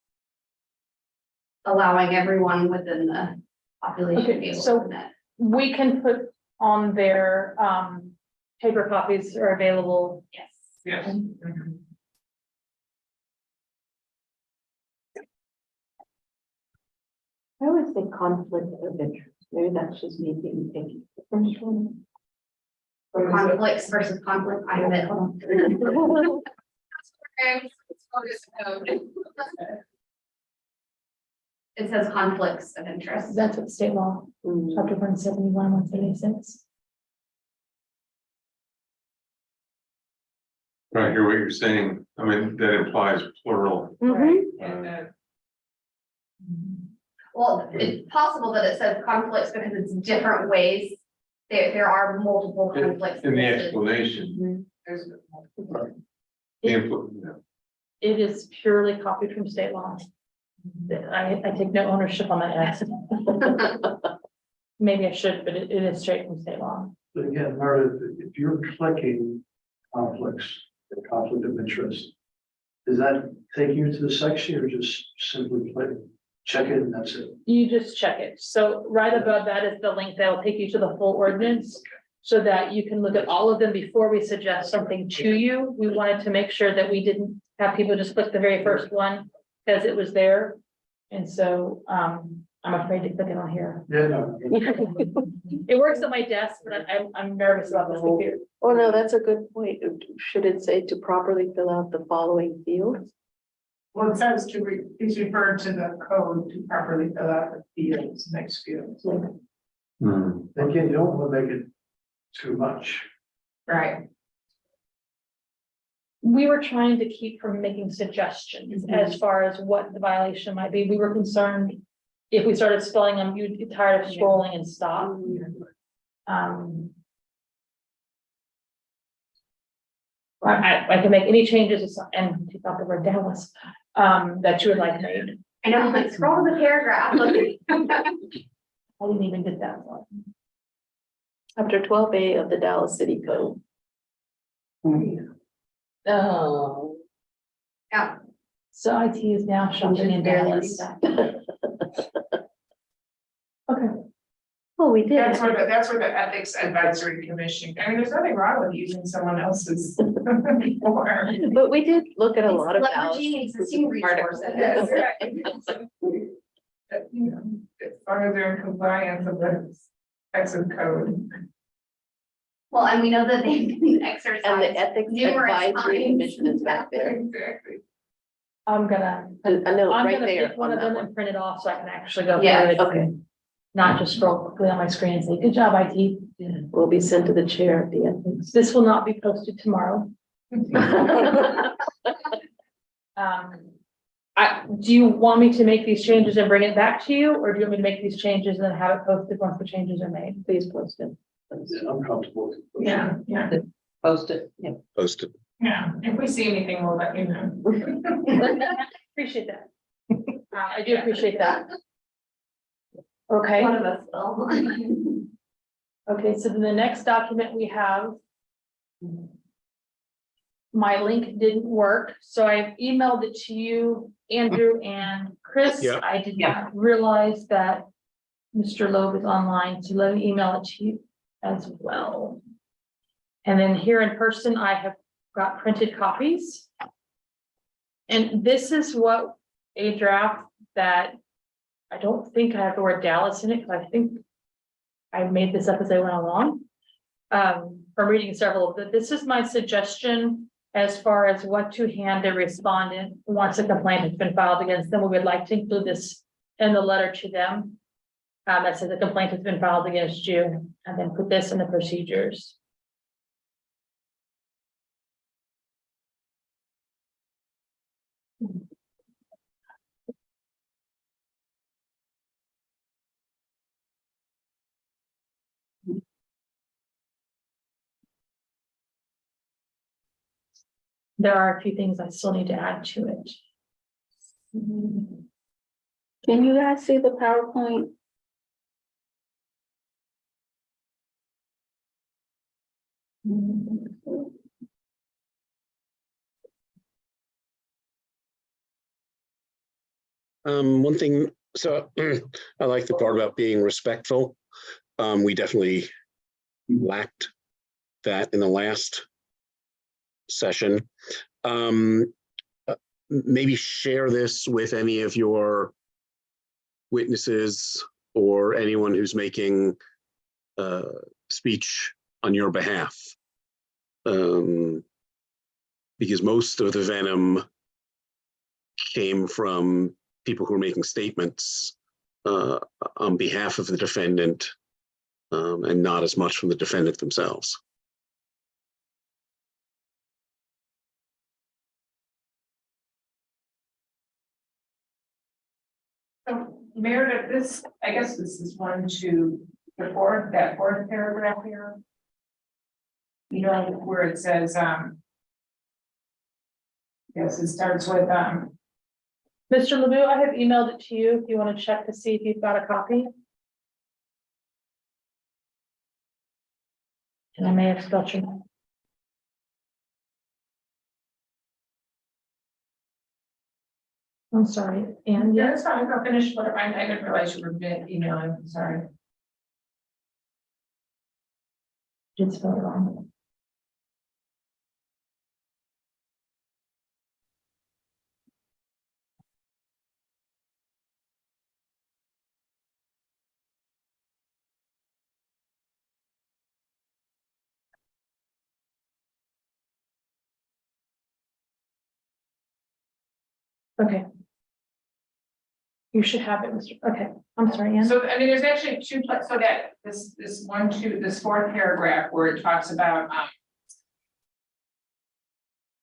allowing everyone within the population to be Okay, able to so submit. we can put on their, paper copies are available. Yes. Yes. Mhm. I always think conflict of interest, maybe that's just me being picky. The first one. Conflicts versus conflict, I have it. Hold on. It says conflicts of interest. That's what state law, Mm. chapter 171, 176. I hear what you're saying. I mean, that implies plural. Right, Mhm. and, Well, it's possible that it says conflicts because it's different ways. There are multiple conflicts. In the listed. explanation, There's. It is purely copied from state law. I take no ownership on that act. Maybe I should, but it is straight from state law. But again, Meredith, if you're clicking conflicts, the conflict of interest, does that take you to the section or just simply click, check it and that's it? You just check it. So right above that is the link that will take you to the full ordinance. So that you can look at all of them before we suggest something to you. We wanted to make sure that we didn't have people just click the very first one because it was there. And so I'm afraid to click it on here. Yeah, no. It works at my desk, but I'm nervous about this computer. Oh, no, that's a good point. Should it say to properly fill out the following fields? Well, it says please refer to the code to properly fill out the fields, next fields. Again, you don't want to make it too much. Right. We were trying to keep from making suggestions as far as what the violation might be. We were concerned if we started spelling them, you'd get tired of scrolling and stop. I can make any changes and take out the word Dallas that you would like made. I know, like scroll to the paragraph. I didn't even get that one. After 12A of the Dallas City Code. Oh. Yeah. So IT is now shopping in Dallas. Okay. Oh, we did. That's where the ethics advisory commission, I mean, there's nothing wrong with using someone else's. before. But we did look at a lot of. Leveraging existing resources. Yes, right. But, you know, as long as they're in compliance with the Texas code. Well, and we know that they've been And exercised. the ethics numerous advisory times. commission is back there. Exactly. I'm gonna Right pick there one on of that them one. and print it off so I can actually go Yeah, through it. okay. Not just scroll quickly on my screen and say, good job, IT. Will be sent to the chair of the ethics. This will not be posted tomorrow. Do you want me to make these changes and bring it back to you, or do you want me to make these changes and then have it posted once the changes are made? Please post it. Yeah, I'm comfortable with it. Yeah, yeah, Post it, yeah. Posted. yeah. If we see anything, we'll let you know. Appreciate that. I do appreciate that. Okay. One of us will. Okay, so then the next document we have. My link didn't work, so I emailed it to you, Andrew and Chris. Yeah. I did not realize that Mr. Loeb is online, so let me email it to you as well. And then here in person, I have got printed copies. And this is what a draft that I don't think I have the word Dallas in it, because I think I made this up as I went along. From reading several, but this is my suggestion as far as what to hand a respondent once a complaint has been filed against them. We would like to include this in the letter to them. That says the complaint has been filed against you, and then put this in the procedures. There are a few things I still need to add to it. Can you guys see the PowerPoint? One thing, so I like the part about being respectful. We definitely lacked that in the last session. Maybe share this with any of your witnesses or anyone who's making speech on your behalf. Because most of the venom came from people who are making statements on behalf of the defendant, and not as much from the defendant themselves. So Meredith, I guess this is 1 to the 4th, that 4th paragraph here. You know, where it says, yes, it starts with, Mr. Ledoux, I have emailed it to you if you want to check to see if you've got a copy. And I may have spelled your name. I'm sorry, and yeah, yes, it's fine, I'll finish whatever, I didn't realize you were emailing, I'm sorry. did spell it wrong. Okay. You should have it, Mr. Okay, I'm sorry, Ann. So, I mean, there's actually two, so that this fourth paragraph where it talks about,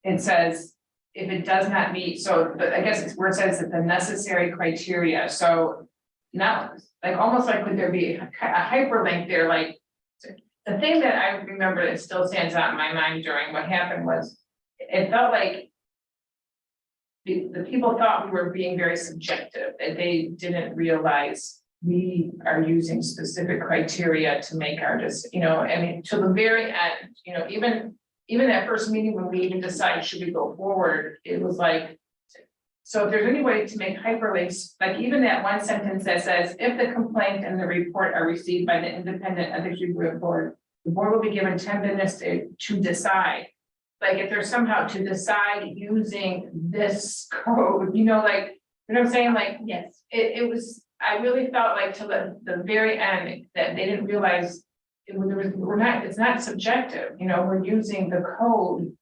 it says, if it does not meet, so, but I guess it's where it says that the necessary criteria, so now, like, almost like would there be a hyperlink there, like, the thing that I remember that still stands out in my mind during what happened was, it felt like the people thought we were being very subjective, that they didn't realize we are using specific criteria to make our you know, I mean, to the very end, you know, even that first meeting when we even decided should we go forward, it was like, so if there's any way to make hyperlinks, like even that one sentence that says, if the complaint and the report are received by the independent ethics review board, the board will be given 10 minutes to decide. Like if there's somehow to decide using this code, you know, like, you know what I'm saying? Like, Yes. it was, I really felt like to the very end that they didn't realize it's not subjective, you know, we're using the code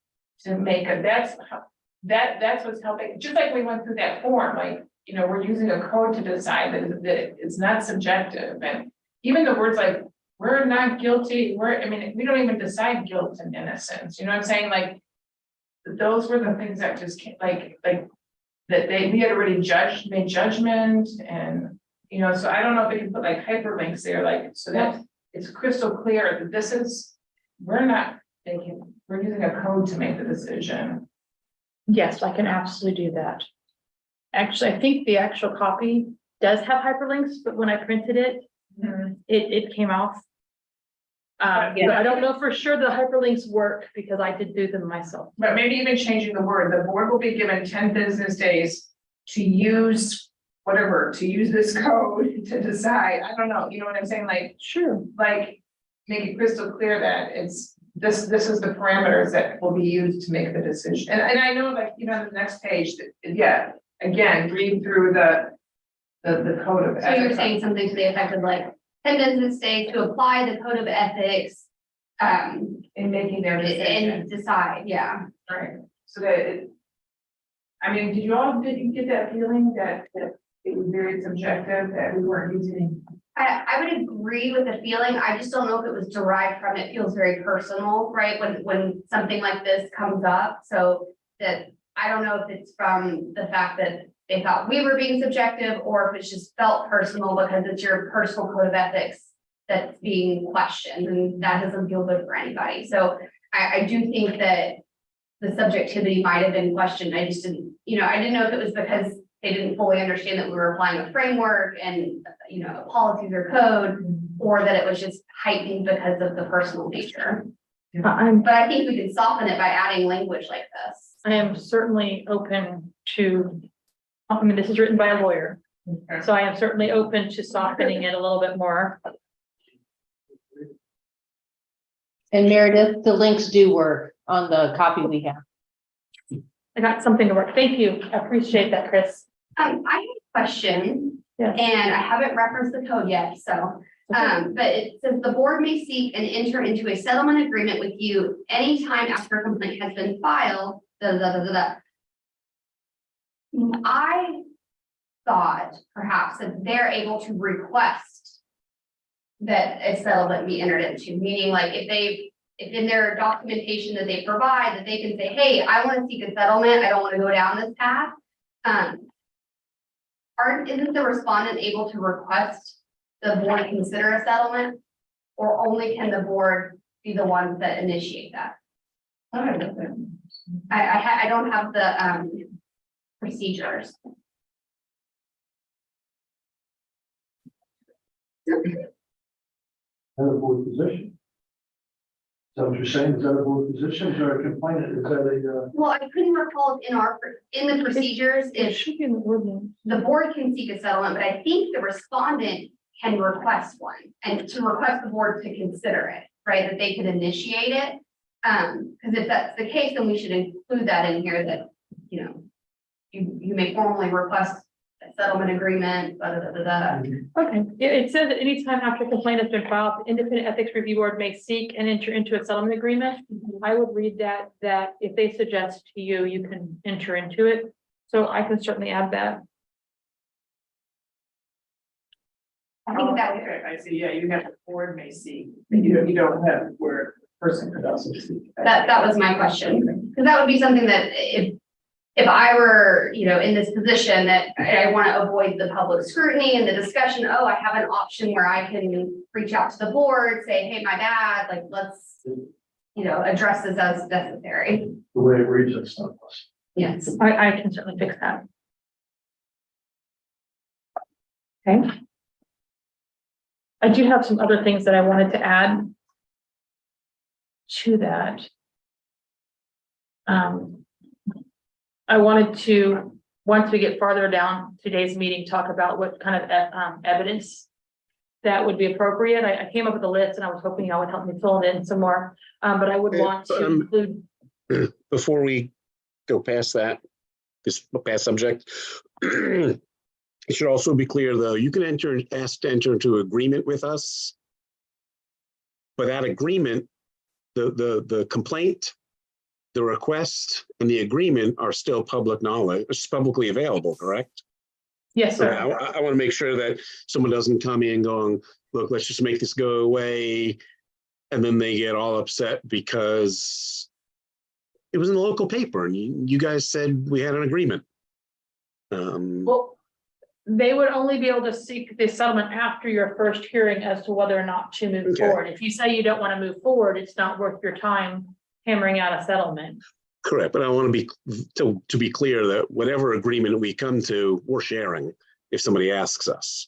to make it, that's what's helping, just like we went through that form, like, you know, we're using a code to decide that it's not subjective. And even the words like, we're not guilty, I mean, we don't even decide guilt and innocence, you know what I'm saying? Like, those were the things that just came, like, that we had already made judgment and, you know, so I don't know if we can put like hyperlinks there, like, so that it's crystal clear that this is, we're using a code to make the decision. Yes, I can absolutely do that. Actually, I think the actual copy does have hyperlinks, but when I printed it, it came off. But I don't know for sure the hyperlinks work because I did do them myself. But maybe even changing the word, the board will be given 10 business days to use whatever, to use this code to decide, I don't know, you know what I'm saying? Like, Sure. like, make it crystal clear that it's, this is the parameters that will be used to make the decision. And I know, like, you know, the next page, yeah, again, read through the code of So you're ethics. saying something to the effect of like 10 business days to apply the code of ethics. In making their decision, And decide, yeah. right? So that, I mean, did you get that feeling that it was very subjective, that we weren't using? I would agree with the feeling. I just don't know if it was derived from it. Feels very personal, right? When something like this comes up. So that I don't know if it's from the fact that they thought we were being subjective or if it's just felt personal because it's your personal code of ethics that's being questioned and that doesn't feel good for anybody. So I do think that the subjectivity might have been questioned. I just didn't, you know, I didn't know if it was because they didn't fully understand that we were applying a framework and, you know, policies or code, or that it was just heightened because of the personal nature. But I think we can soften it by adding language like this. I am certainly open to, I mean, this is written by a lawyer, so I am certainly open to softening it a little bit more. And Meredith, the links do work on the copy we have. I got something to work. Thank you. I appreciate that, Chris. I have a question, Yes. and I haven't referenced the code yet, so. But it says the board may seek and enter into a settlement agreement with you anytime after a complaint has been filed, I thought perhaps that they're able to request that a settlement be entered into, meaning like if in their documentation that they provide, that they can say, hey, I want to seek a settlement, I don't want to go down this path. Isn't the respondent able to request the board consider a settlement? Or only can the board be the ones that initiate that. I don't have the, procedures. Is that a board position? Is that what you're saying? Is that a board position? Is there a complainant? Is that a, Well, I couldn't recall in the procedures, It if should be in the ordinance. the board can seek a settlement, but I think the respondent can request one, and to request the board to consider it, right, that they could initiate it. Because if that's the case, then we should include that in here that, you know, you may formally request a settlement agreement, da, da, da, da, da. Okay, it says that anytime after a complaint has been filed, the Independent Ethics Review Board may seek and enter into a settlement agreement. I would read that if they suggest to you, you can enter into it. So I can certainly add that. I think that, Okay, I see, yeah, you have the board may see, you don't have where person could also see. that was my question, because that would be something that if I were, you know, in this position that I want to avoid the public scrutiny and the discussion, oh, I have an option where I can reach out to the board, say, hey, my bad, like, let's, you know, address this as necessary. the way it reads, it's not us? Yes. I can certainly fix that. Okay. I do have some other things that I wanted to add to that. I wanted to, once we get farther down today's meeting, talk about what kind of evidence that would be appropriate. I came up with a list and I was hoping y'all would help me fill it in some more, but I would want to include. Before we go past that, this past subject, it should also be clear, though, you can ask to enter into agreement with us. But that agreement, the complaint, the request, and the agreement are still public knowledge, it's publicly available, correct? Yes, So sir. I want to make sure that someone doesn't come in going, look, let's just make this go away. And then they get all upset because it was in the local paper and you guys said we had an agreement. Well, they would only be able to seek the settlement after your first hearing as to whether or not to move Okay. forward. If you say you don't want to move forward, it's not worth your time hammering out a settlement. Correct, but I want to be to be clear that whatever agreement we come to, we're sharing if somebody asks us.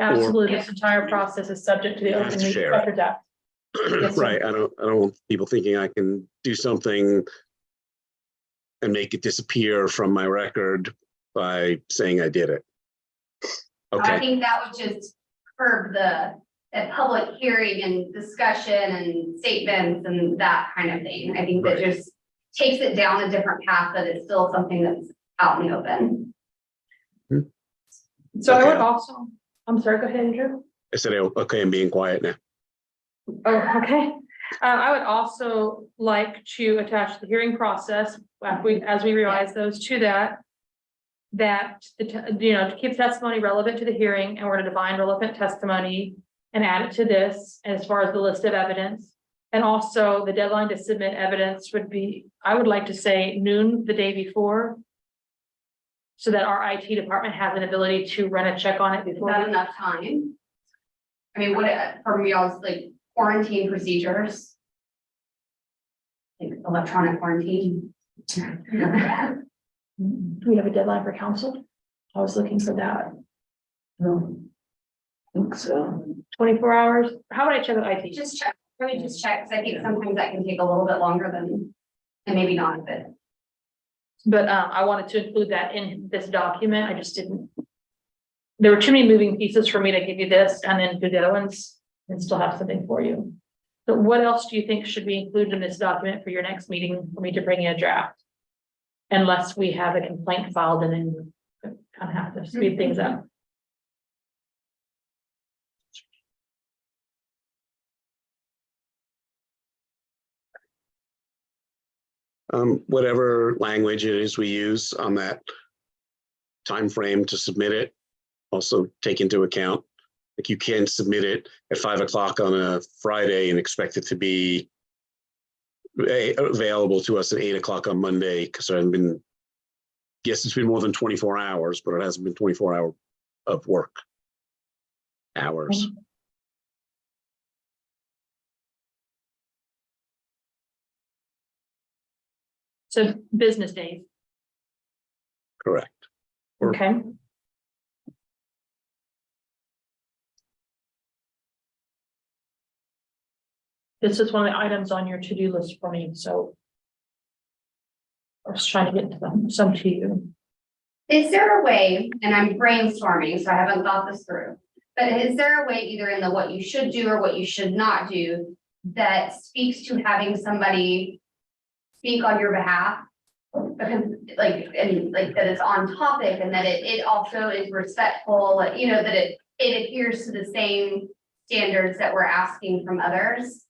Absolutely, this entire process is subject to the You have Open to Meeting share it. Records Act. Yes, sir. Right, I don't want people thinking I can do something and make it disappear from my record by saying I did it. I Okay, think that would just curb the public hearing and discussion and statements and that kind of thing. I think that Right. just takes it down a different path, but it's still something that's out in the open. So I Okay. would also, I'm sorry, go ahead, Andrew. I said, okay, I'm being quiet now. Oh, okay. I would also like to attach the hearing process, as we revise those to that. To keep testimony relevant to the hearing, and we're to define relevant testimony and add it to this as far as the list of evidence. And also the deadline to submit evidence would be, I would like to say noon the day before. So that our IT department has an ability to run a check on it Is before. that enough time? I mean, what, from y'all's like quarantine procedures? Like electronic quarantine? Do we have a deadline for council? I was looking for that. No. I think so. 24 hours? How about I check with IT? Just check, let me just check, because I think sometimes that can take a little bit longer than, and maybe not, but. But I wanted to include that in this document. I just didn't. There were too many moving pieces for me to give you this and then do the other ones and still have something for you. So what else do you think should be included in this document for your next meeting for me to bring in a draft? Unless we have a complaint filed and then kind of have to speed things up. Whatever language it is we use on that time frame to submit it, also take into account. Like you can't submit it at 5 o'clock on a Friday and expect it to be available to us at 8 o'clock on Monday, because there hasn't been, yes, it's been more than 24 hours, but it hasn't been 24 hours of work hours. So business days, Correct. Or- okay? This is one of the items on your to-do list for me, so. I was trying to get to them, some to you. Is there a way, and I'm brainstorming, so I haven't thought this through, but is there a way either in the what you should do or what you should not do that speaks to having somebody speak on your behalf? Because like, and like that it's on topic and that it also is respectful, like, you know, that it adheres to the same standards that we're asking from others.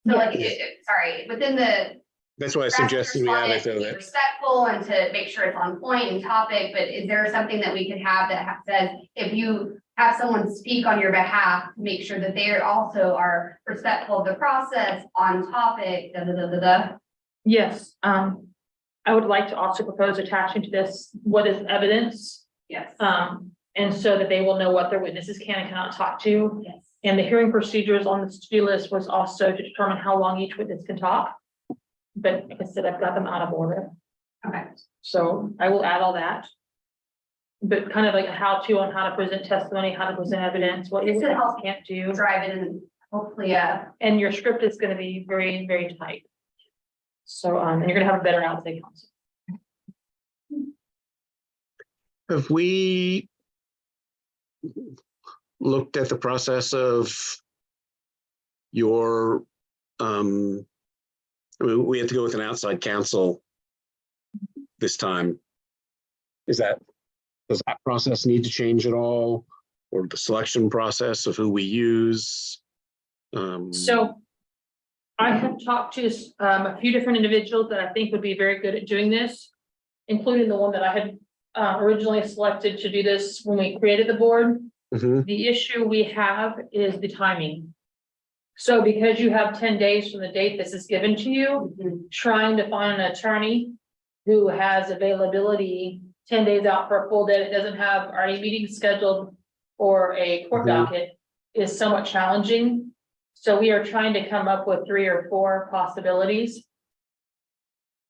So like, sorry, within the That's why I suggested we have it so be that, respectful and to make sure it's on point and topic, but is there something that we could have that says, if you have someone speak on your behalf, make sure that they also are respectful of the process, on topic, da, da, da, da, da? Yes, I would like to also propose attaching to this, what is evidence? Yes. And so that they will know what their witnesses can and cannot talk to. Yes. And the hearing procedures on the to-do list was also to determine how long each witness can talk. But like I said, I've got them out of order, Okay. so I will add all that. But kind of like a how-to on how to present testimony, how to present evidence, what you Just to help can't do. Drive it and hopefully, And your script is gonna be very, very tight. So, and you're gonna have a better outtake counsel. have we looked at the process of your, I mean, we have to go with an outside counsel this time. Does that process need to change at all? Or the selection process of who we use? So I have talked to a few different individuals that I think would be very good at doing this, including the one that I had originally selected to do this when we created the board. Mhm. The issue we have is the timing. So because you have 10 days from the date this is given to you, trying to find an attorney who has availability 10 days out for a full day that doesn't have already meetings scheduled or a court Mhm. docket is somewhat challenging. So we are trying to come up with 3 or 4 possibilities.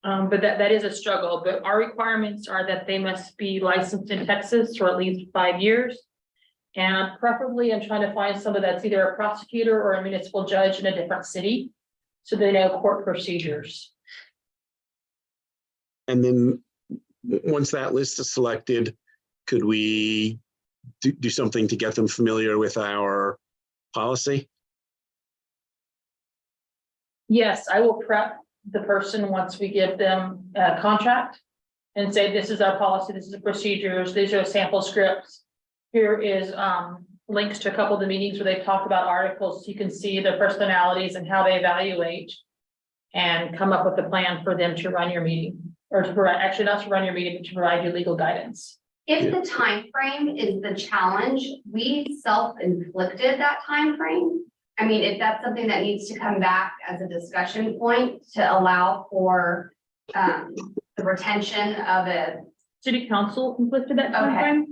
But that is a struggle, but our requirements are that they must be licensed in Texas for at least 5 years. And preferably, I'm trying to find somebody that's either a prosecutor or a municipal judge in a different city, so they know court procedures. And then once that list is selected, could we do something to get them familiar with our policy? Yes, I will prep the person once we give them a contract and say, this is our policy, this is the procedures, these are sample scripts. Here is links to a couple of the meetings where they talk about articles, so you can see their personalities and how they evaluate and come up with a plan for them to run your meeting, or to provide, actually not to run your meeting, but to provide you legal guidance. if the time frame is the challenge, we self-inflicted that time frame. I mean, if that's something that needs to come back as a discussion point to allow for the retention of a, City council conflicted that Okay. timeframe,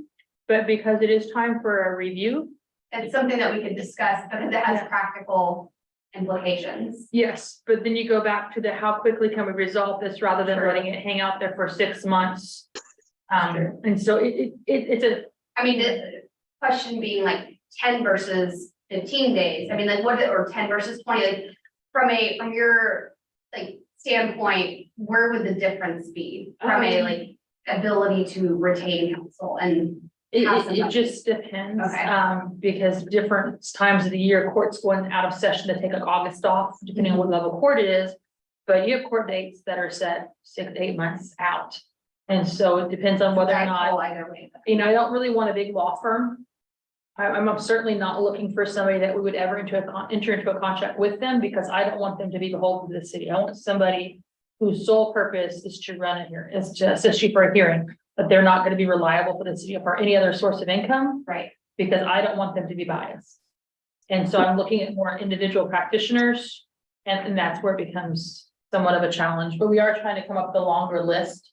but because it is time for a review, it's something that we could discuss because it has practical implications. yes, but then you go back to the how quickly can we resolve this rather than Sure. letting it hang out there for 6 months. Sure. And so it's a, I mean, the question being like 10 versus 15 days, I mean, like what, or 10 versus 20, like from your like standpoint, where would the difference be from a like ability to retain counsel and it just depends, Okay. because different times of the year, courts going out of session to take like August off, depending on what level court it is. But you have court dates that are set 6 to 8 months out. And so it depends on whether or That's not, all either way. you know, I don't really want a big law firm. I'm certainly not looking for somebody that we would ever enter into a contract with them, because I don't want them to be beholden to the city. I want somebody whose sole purpose is to run a hearing, is to assist you for a hearing, but they're not going to be reliable for the city or for any other source of income, Right. because I don't want them to be biased. And so I'm looking at more individual practitioners, and that's where it becomes somewhat of a challenge, but we are trying to come up with a longer list.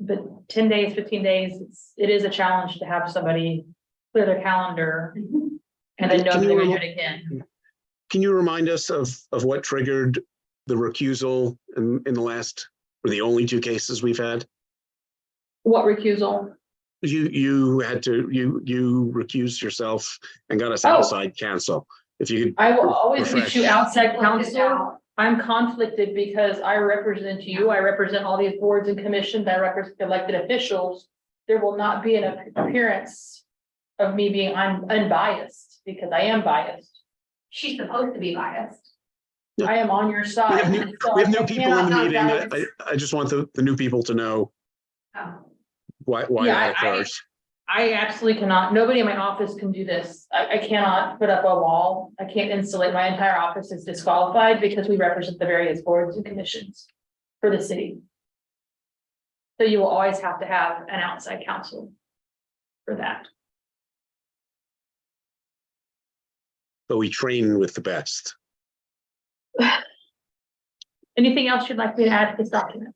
But 10 days, 15 days, it is a challenge to have somebody clear their calendar and then know Can that you they're gonna remo- do it again. Can you remind us of what triggered the recusal in the last, or the only two cases we've had? What recusal? You had to, you recused yourself and got us Oh. outside counsel. If you could, I will always get Refresh. you outside Conflicted counsel. now. I'm conflicted because I represent you. I represent all these boards and commissions. I represent elected officials. There will not be an appearance of me being unbiased because I am biased. She's supposed to be biased. I am on your we side. have new, so we have I new people in cannot the not meeting. bias. I just want the new people to know Oh. why Yeah, that I- occurs. I absolutely cannot, nobody in my office can do this. I cannot put up a wall. I can't insulate. My entire office is disqualified because we represent the various boards and commissions for the city. So you will always have to have an outside counsel for that. But we train with the best. Anything else you'd like me to add to this document?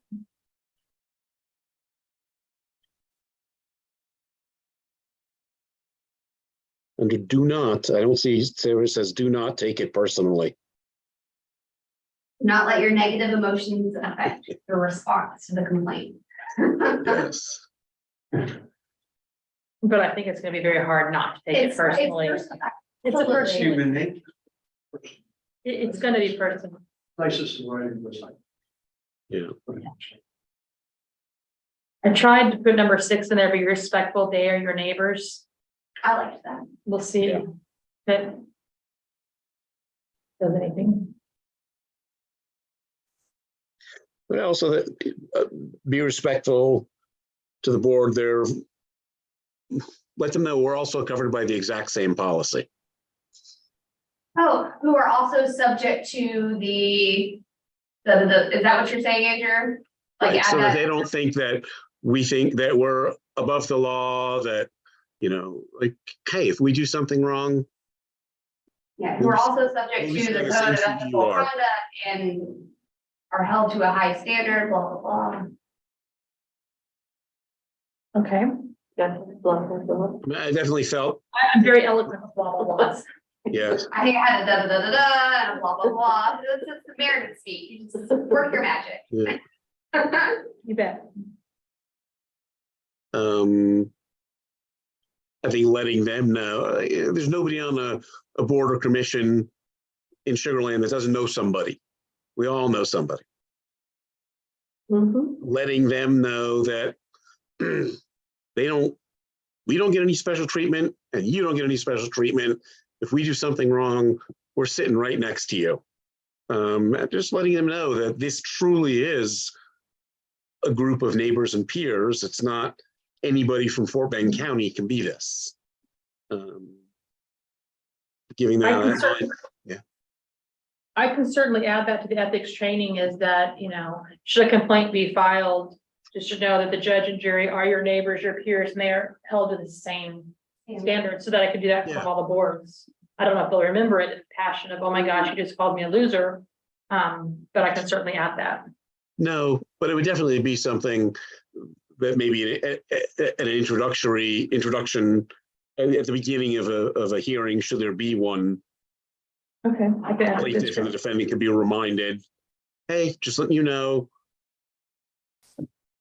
Under do not, I don't see, Sarah says, do not take it personally. Not let your negative emotions affect your response to the complaint. Yes. But I think it's gonna be very hard not to take it personally. It's a personal, Human nature. it's gonna be personal. Nicest in writing was like. Yeah. I tried to put number 6 in there, be respectful, they are your neighbors. I liked that. We'll see Yeah. if that does anything. But also that, be respectful to the board. They're, let them know we're also covered by the exact same policy. Oh, who are also subject to the, is that what you're saying, Andrew? Like, Right, so add that that- they don't think that we think that we're above the law, that, you know, like, hey, if we do something wrong, Yeah, who are also subject we'll to be the saying the code same of thing you ethical are. conduct and are held to a high standard, blah, blah, blah. Okay, Yeah, blah, blah, blah. I mean, I definitely felt, I'm very eloquent with blah, blah, blah. yes, I think I had a da, da, da, da, da, and a blah, blah, blah. This is the Meredith speak. You just work your magic. yeah. You bet. I think letting them know, there's nobody on a board or commission in Sugar Land that doesn't know somebody. We all know somebody. Mhm. Letting them know that we don't get any special treatment and you don't get any special treatment. If we do something wrong, we're sitting right next to you. And just letting them know that this truly is a group of neighbors and peers. It's not anybody from Fort Bend County can be this. Giving I can them certainly- yeah. I can certainly add that to the ethics training is that, you know, should a complaint be filed, just to know that the judge and jury are your neighbors, your peers, and they are held to the same standards, so that I can do that Yeah. from all the boards. I don't know if they'll remember it, the passion of, oh my gosh, you just called me a loser. But I can certainly add that. No, but it would definitely be something that maybe an introduction at the beginning of a hearing, should there be one, Okay. I can add plaintiff this. and the defendant could be reminded, hey, just letting you know,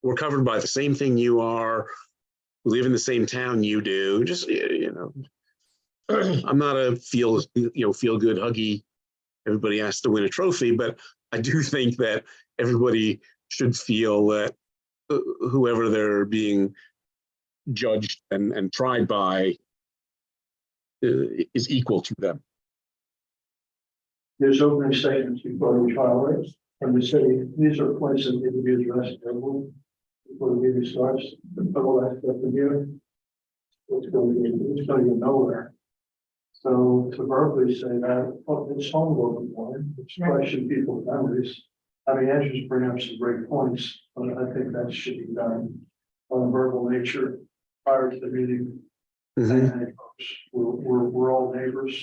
we're covered by the same thing you are. We live in the same town you do. Just, you know, I'm not a feel good huggy. Everybody has to win a trophy, but I do think that everybody should feel that whoever they're being judged and tried by is equal to them. There's opening statements before the trial is from the city. These are points that need to be addressed carefully before the meeting starts. The federal aspect of you. It's going to go nowhere. So to verbally say that, oh, it's home voting one, it's fresh in people's memories. I mean, Andrew's bringing up some great points, but I think that should be done on a verbal nature prior to the meeting. Mhm. And we're all neighbors.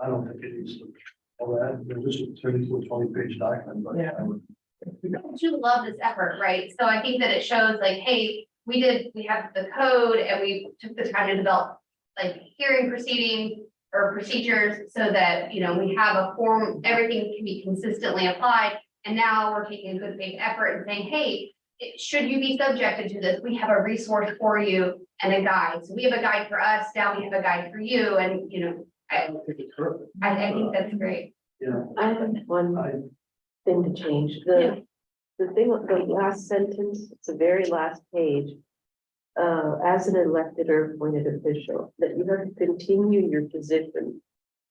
I don't think it needs to, all that, this is a 20-page document, but Yeah. I would. I do love this effort, right? So I think that it shows like, hey, we have the code and we took the time to develop like hearing proceedings or procedures so that, you know, we have a form, everything can be consistently applied. And now we're taking a good faith effort and saying, hey, should you be subjected to this, we have a resource for you and a guide. So we have a guide for us, now we have a guide for you, and, you know, I think that's great. Yeah. I have one thing to change. The thing, the last sentence, it's the very last page. As an elected or appointed official, that you have to continue your position.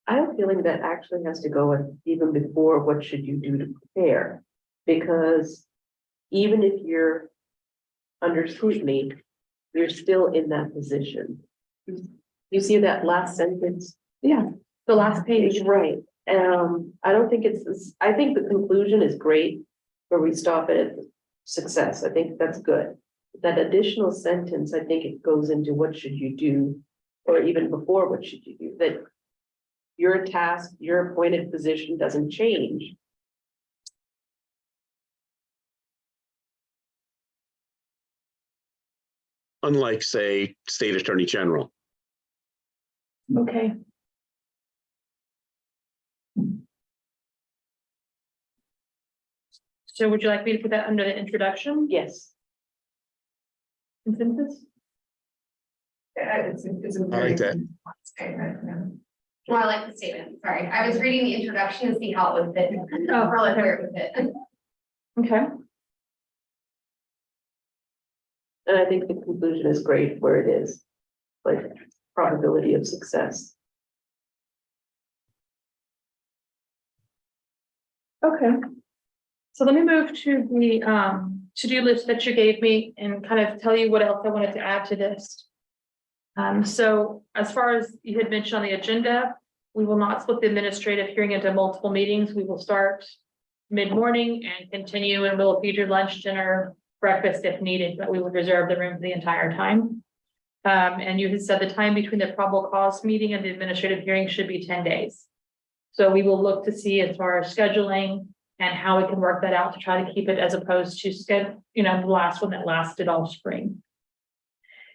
I have a feeling that actually has to go even before what should you do to prepare? Because even if you're under scrutiny, you're still in that position. You see that last sentence? Yeah, the last page. Right. I don't think I think the conclusion is great, where we stop it at success. I think that's good. That additional sentence, I think it goes into what should you do, or even before what should you do, that your task, your appointed position doesn't change. Unlike, say, state attorney general. Okay. So would you like me to put that under the introduction? Yes. Consensus? It's a. I like that. Statement, yeah. Well, I like the statement, sorry. I was reading the introduction to see how it would fit. Oh, Or like okay. where it would fit. Okay, And I think the conclusion is great where it is, like probability of success. okay. So let me move to the to-do list that you gave me and kind of tell you what else I wanted to add to this. So as far as you had mentioned on the agenda, we will not split the administrative hearing into multiple meetings. We will start mid-morning and continue, and we'll feed your lunch, dinner, breakfast if needed, but we will reserve the room for the entire time. And you had said the time between the probable cause meeting and the administrative hearing should be 10 days. So we will look to see as far as scheduling and how we can work that out to try to keep it as opposed to schedule, you know, the last one that lasted all spring.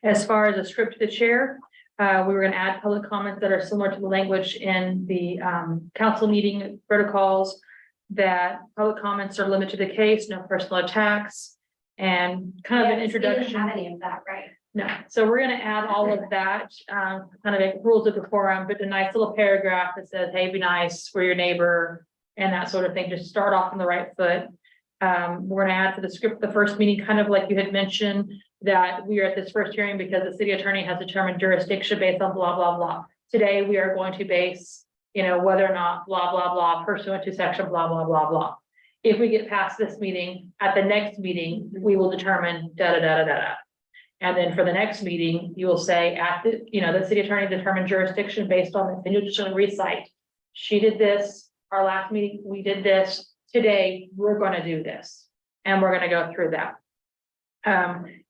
As far as a script to the chair, we were going to add public comments that are similar to the language in the council meeting protocols, that public comments are limited to the case, no personal attacks, and kind of an We didn't introduction. have any of that, right? No, so we're gonna add all of that, kind of like rules of decorum, but a nice little paragraph that says, hey, be nice, we're your neighbor, and that sort of thing, just start off on the right foot. We're gonna add to the script, the first meeting, kind of like you had mentioned, that we are at this first hearing because the city attorney has determined jurisdiction based on blah, blah, blah. Today, we are going to base, you know, whether or not blah, blah, blah, pursuant to section blah, blah, blah, blah. If we get past this meeting, at the next meeting, we will determine da, da, da, da, da, da. And then for the next meeting, you will say at the, you know, the city attorney determined jurisdiction based on this, and you'll just recite. She did this, our last meeting, we did this, today, we're gonna do this. And we're gonna go through that.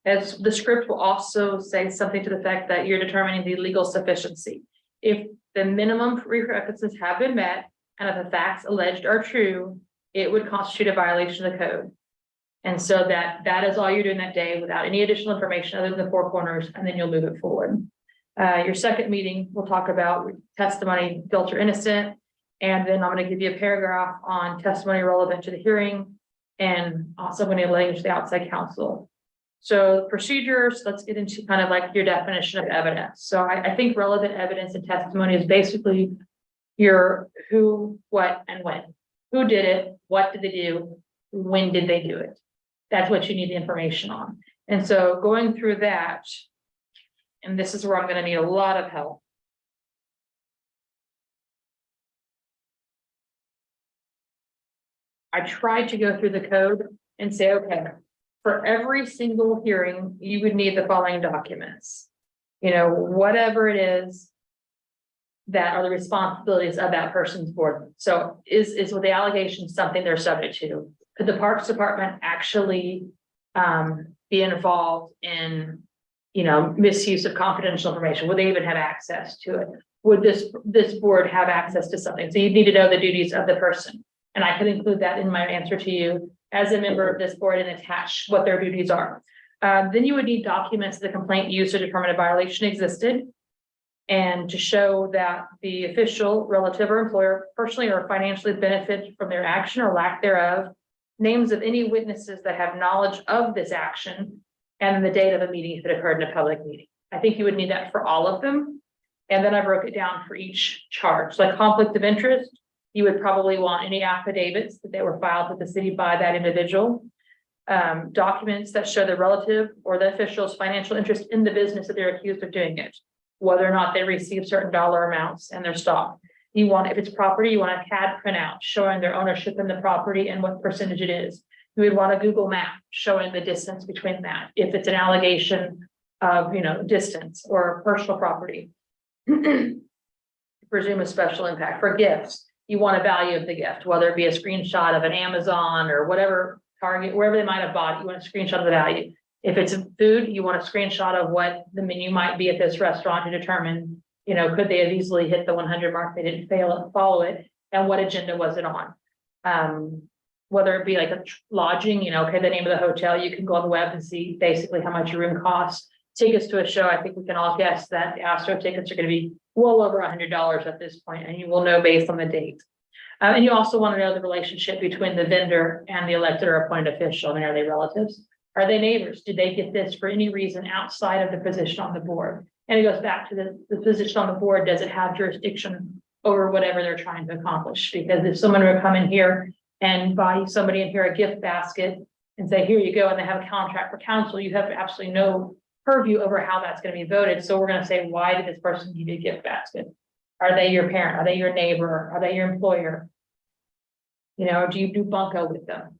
As the script will also say something to the fact that you're determining the legal sufficiency. If the minimum prerequisites have been met, and if the facts alleged are true, it would constitute a violation of the code. And so that is all you're doing that day without any additional information other than the four corners, and then you'll move it forward. Your second meeting, we'll talk about testimony, guilt or innocent, and then I'm going to give you a paragraph on testimony relevant to the hearing, and also going to language the outside counsel. So procedures, let's get into kind of like your definition of evidence. So I think relevant evidence and testimony is basically your who, what, and when. Who did it? What did they do? When did they do it? That's what you need the information on. And so going through that, and this is where I'm going to need a lot of help. I tried to go through the code and say, okay, for every single hearing, you would need the following documents. You know, whatever it is that are the responsibilities of that person's board. So is with the allegations something they're subject to? Could the Parks Department actually be involved in, you know, misuse of confidential information? Would they even have access to it? Would this board have access to something? So you need to know the duties of the person. And I could include that in my answer to you as a member of this board and attach what their duties are. Then you would need documents of the complaint used to determine a violation existed. And to show that the official, relative, or employer personally or financially benefit from their action or lack thereof. Names of any witnesses that have knowledge of this action and the date of a meeting if it occurred in a public meeting. I think you would need that for all of them. And then I broke it down for each charge, like conflict of interest. You would probably want any affidavits that they were filed with the city by that individual. Documents that show the relative or the official's financial interest in the business that they're accused of doing it. Whether or not they receive certain dollar amounts and their stock. You want, if it's property, you want a CAD printout showing their ownership in the property and what percentage it is. You would want a Google map showing the distance between that. If it's an allegation of, distance or personal property. Presume a special impact. For gifts, you want a value of the gift, whether it be a screenshot of an Amazon or whatever Target, wherever they might have bought it, you want a screenshot of the value. If it's food, you want a screenshot of what the menu might be at this restaurant to determine, could they have easily hit the 100 mark? They didn't follow it. And what agenda was it on? Whether it be like a lodging, okay, the name of the hotel, you can go on the web and see basically how much your room costs. Tickets to a show, I think we can all guess that the Astro tickets are going to be well over $100 at this point, and you will know based on the date. And you also want to know the relationship between the vendor and the elected or appointed official. I mean, are they relatives? Are they neighbors? Did they get this for any reason outside of the position on the board? And it goes back to the position on the board. Does it have jurisdiction over whatever they're trying to accomplish? Because if someone were to come in here and buy somebody in here a gift basket and say, here you go, and they have a contract for counsel, you have absolutely no purview over how that's going to be voted. So we're going to say, why did this person give you a gift basket? Are they your parent? Are they your neighbor? Are they your employer? Do you do bunco with them?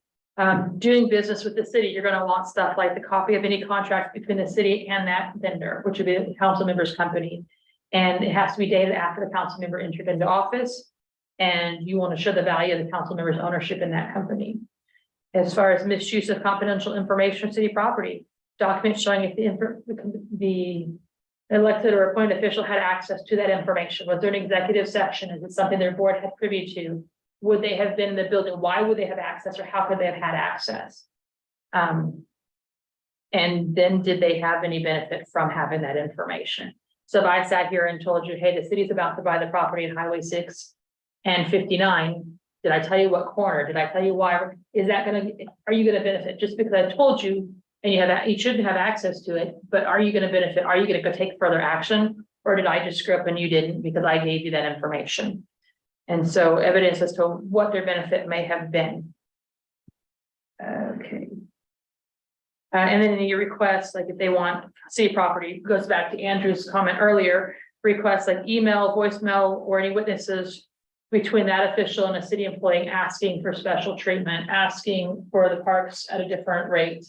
Doing business with the city, you're going to want stuff like the copy of any contract between the city and that vendor, which would be the council member's company. And it has to be dated after the council member entered into office. And you want to show the value of the council member's ownership in that company. As far as misuse of confidential information or city property, documents showing if the elected or appointed official had access to that information. Was there an executive section? Is it something their board had privy to? Would they have been in the building? Why would they have access, or how could they have had access? And then did they have any benefit from having that information? So if I sat here and told you, hey, the city's about to buy the property in Highway 6 and 59, did I tell you what corner? Did I tell you why? Are you going to benefit just because I told you and you shouldn't have access to it, but are you going to benefit? Are you going to go take further action? Or did I just screw up and you didn't because I gave you that information? And so evidence as to what their benefit may have been. Okay. And then in your requests, like if they want city property, goes back to Andrew's comment earlier, requests like email, voicemail, or any witnesses between that official and a city employee asking for special treatment, asking for the parks at a different rate.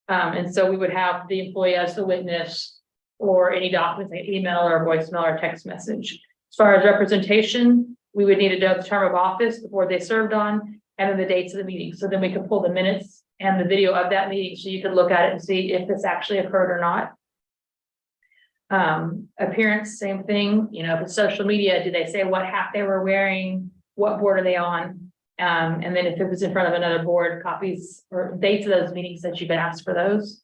And so we would have the employee as the witness or any documents like email or voicemail or text message. As far as representation, we would need to know the term of office, the board they served on, and then the dates of the meeting. So then we could pull the minutes and the video of that meeting so you could look at it and see if this actually occurred or not. Appearance, same thing. If it's social media, did they say what hat they were wearing? What board are they on? And then if it was in front of another board, copies or dates of those meetings that you could ask for those.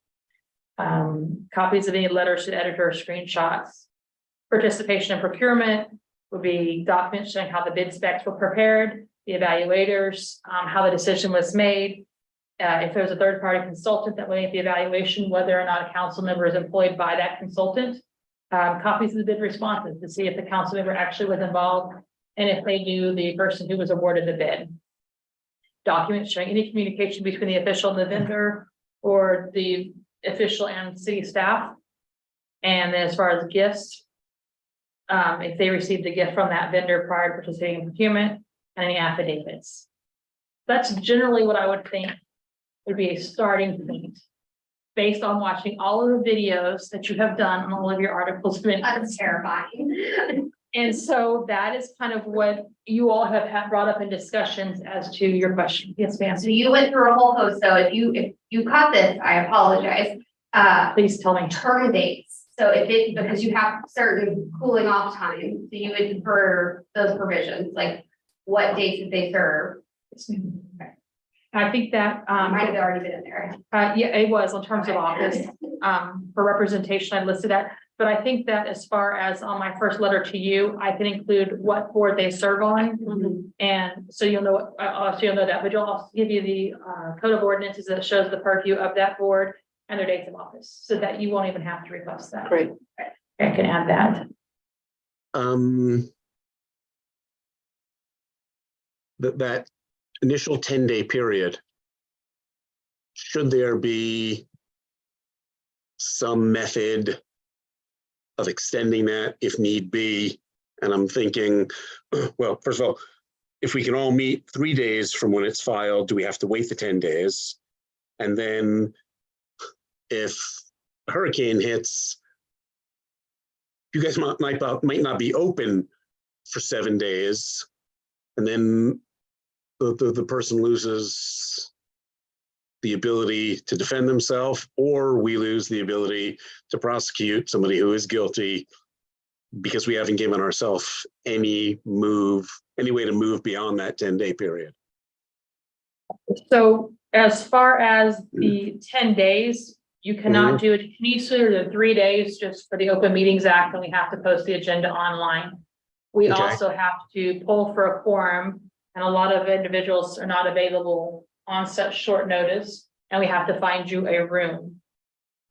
Copies of any letters to the editor, screenshots. Participation in procurement would be documents showing how the bid specs were prepared, the evaluators, how the decision was made. If there was a third-party consultant that would make the evaluation, whether or not a council member is employed by that consultant. Copies of the bid responses to see if the council member actually was involved and if they knew the person who was awarded the bid. Documents showing any communication between the official and the vendor or the official and city staff. And then as far as gifts, if they received a gift from that vendor prior to participating in procurement, and any affidavits. That's generally what I would think would be a starting point. Based on watching all of the videos that you have done on all of your articles. That's terrifying. And so that is kind of what you all have brought up in discussions as to your question. Yes, ma'am. So you went through a whole host, so if you caught this, I apologize. Please tell me. Term dates. So because you have certain cooling off time, so you would defer those provisions, like what dates did they serve? I think that Might have already been in there. yeah, it was in terms of office. For representation, I listed that. But I think that as far as on my first letter to you, I can include what board they serve on. Mhm. And so you'll know, so you'll know that, but you'll also give you the code of ordinances that shows the purview of that board and their dates of office, so that you won't even have to request that. Great. I can add that. That initial 10-day period, should there be some method of extending that if need be? And I'm thinking, well, first of all, if we can all meet 3 days from when it's filed, do we have to wait the 10 days? And then if a hurricane hits, you guys might not be open for 7 days. And then the person loses the ability to defend themselves, or we lose the ability to prosecute somebody who is guilty because we haven't given ourselves any way to move beyond that 10-day period. So as far as the 10 days, you cannot do it any sooner than 3 days, just for the Open Meetings Act, and we have to post the agenda online. We Okay. also have to poll for a quorum, and a lot of individuals are not available on such short notice, and we have to find you a room.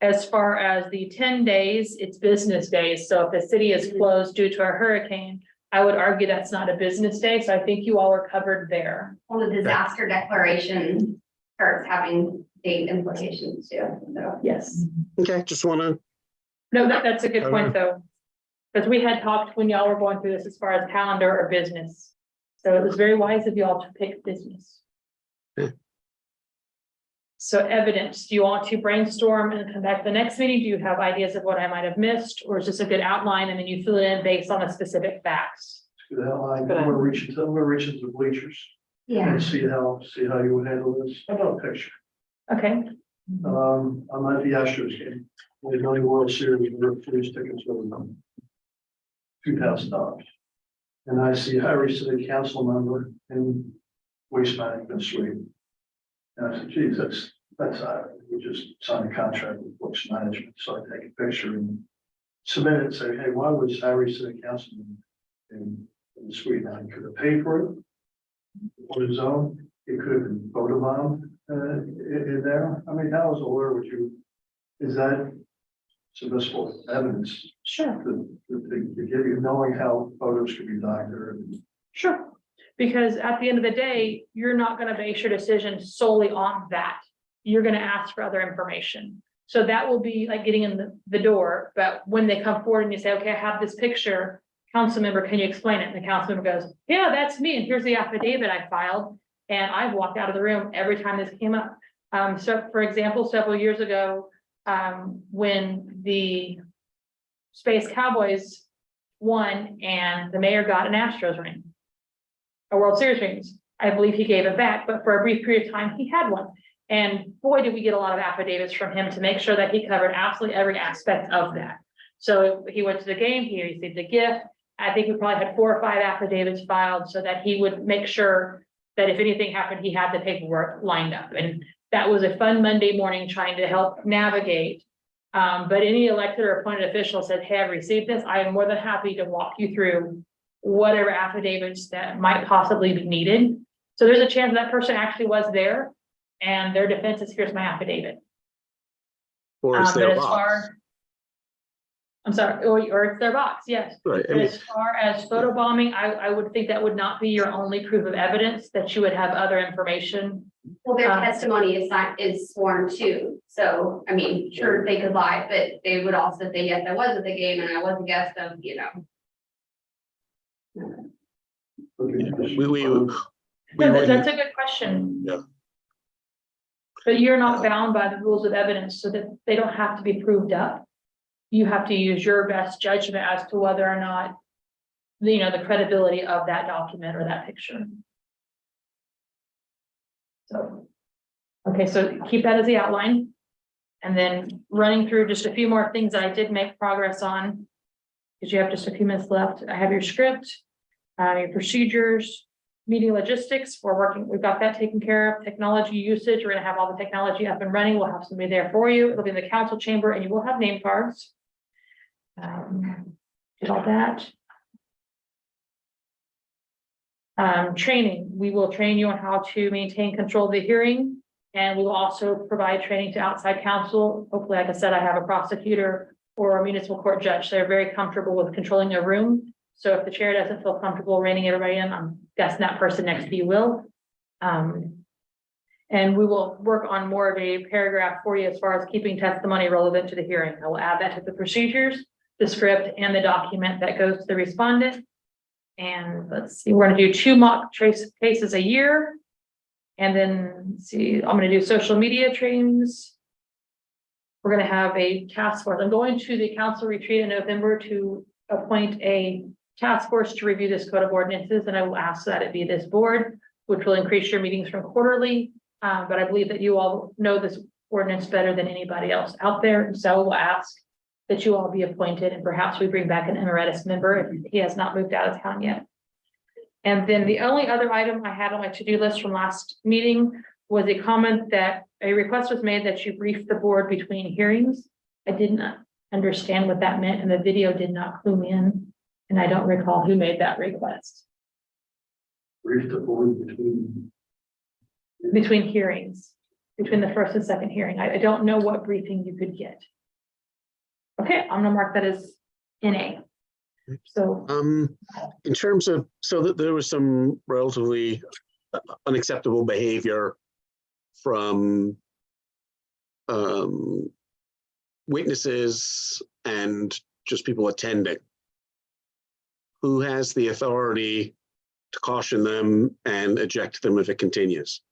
As far as the 10 days, it's business days. So if the city is closed due to a hurricane, I would argue that's not a business day. So I think you all are covered there. Well, the disaster declaration starts having date implications too, so. Yes. Okay, just want to, No, that's a good point though. Because we had talked when y'all were going through this as far as calendar or business. So it was very wise of y'all to pick business. Yeah. So evidence, do you want to brainstorm and come back to the next meeting? Do you have ideas of what I might have missed? Or is this a good outline and then you fill it in based on the specific facts? Good outline. We're reaching to the bleachers. Yeah. And see how you would handle this. How about a picture? Okay, I'm at the Astros game. We're going to World Series, we're free tickets with them. $2,000. And I see Harry City Council member in Waste Management Suite. And I said, geez, that's, we just signed a contract with Waste Management. So I take a picture and submit it and say, hey, why was Harry City Councilman in the suite? Now, he could have paid for it on his own. It could have been photobombed in there. I mean, how as a lawyer would you, is that submissible evidence sure, to give you, knowing how photos could be doctored? sure. Because at the end of the day, you're not going to base your decision solely on that. You're going to ask for other information. So that will be like getting in the door. But when they come forward and you say, okay, I have this picture, council member, can you explain it? And the council member goes, yeah, that's me. And here's the affidavit I filed. And I've walked out of the room every time this came up. So for example, several years ago, when the Space Cowboys won and the mayor got an Astros ring, a World Series rings, I believe he gave it back, but for a brief period of time, he had one. And boy, did we get a lot of affidavits from him to make sure that he covered absolutely every aspect of that. So he went to the game, he received a gift. I think we probably had 4 or 5 affidavits filed so that he would make sure that if anything happened, he had the paperwork lined up. And that was a fun Monday morning trying to help navigate. But any elected or appointed official said, hey, I've received this. I am more than happy to walk you through whatever affidavits that might possibly be needed. So there's a chance that person actually was there and their defense is, here's my affidavit. or is But there a as box? far, I'm sorry, or it's their box, yes. Right, I But mean, as far as photobombing, I would think that would not be your only proof of evidence, that you would have other information. Well, their testimony is sworn too, so, I mean, sure, they could lie, but they would also say, yes, I was at the game and I was a guest of, you know. That's a good question. Yeah. But you're not bound by the rules of evidence so that they don't have to be proved up. You have to use your best judgment as to whether or not, you know, the credibility of that document or that picture. So, okay, so keep that as the outline. And then running through just a few more things that I did make progress on. Because you have just a few minutes left. I have your script, your procedures, meeting logistics. We've got that taken care of. Technology usage, we're gonna have all the technology up and running. We'll have somebody there for you. It'll be in the council chamber and you will have name cards. Did all that. Training, we will train you on how to maintain control of the hearing. And we will also provide training to outside counsel. Hopefully, like I said, I have a prosecutor or a municipal court judge. They're very comfortable with controlling their room. So if the chair doesn't feel comfortable reining everybody in, I'm guessing that person next to you will. And we will work on more of a paragraph for you as far as keeping testimony relevant to the hearing. I will add that to the procedures, the script, and the document that goes to the respondent. And let's see, we're gonna do 2 mock trace cases a year. And then let's see, I'm gonna do social media trainings. We're gonna have a task force. I'm going to the council retreat in November to appoint a task force to review this code of ordinances, and I will ask that it be this board, which will increase your meetings from quarterly. But I believe that you all know this ordinance better than anybody else out there, and so we'll ask that you all be appointed, and perhaps we bring back an emeritus member if he has not moved out of town yet. And then the only other item I had on my to-do list from last meeting was a comment that a request was made that you brief the board between hearings. I did not understand what that meant, and the video did not clue me in, and I don't recall who made that request. Brief the board Between hearings, between the first and second hearing. I don't know what briefing you could get. Okay, I'm gonna mark that as NA. So, In terms of, so that there was some relatively unacceptable behavior from witnesses and just people attending. Who has the authority to caution them and eject them if it continues?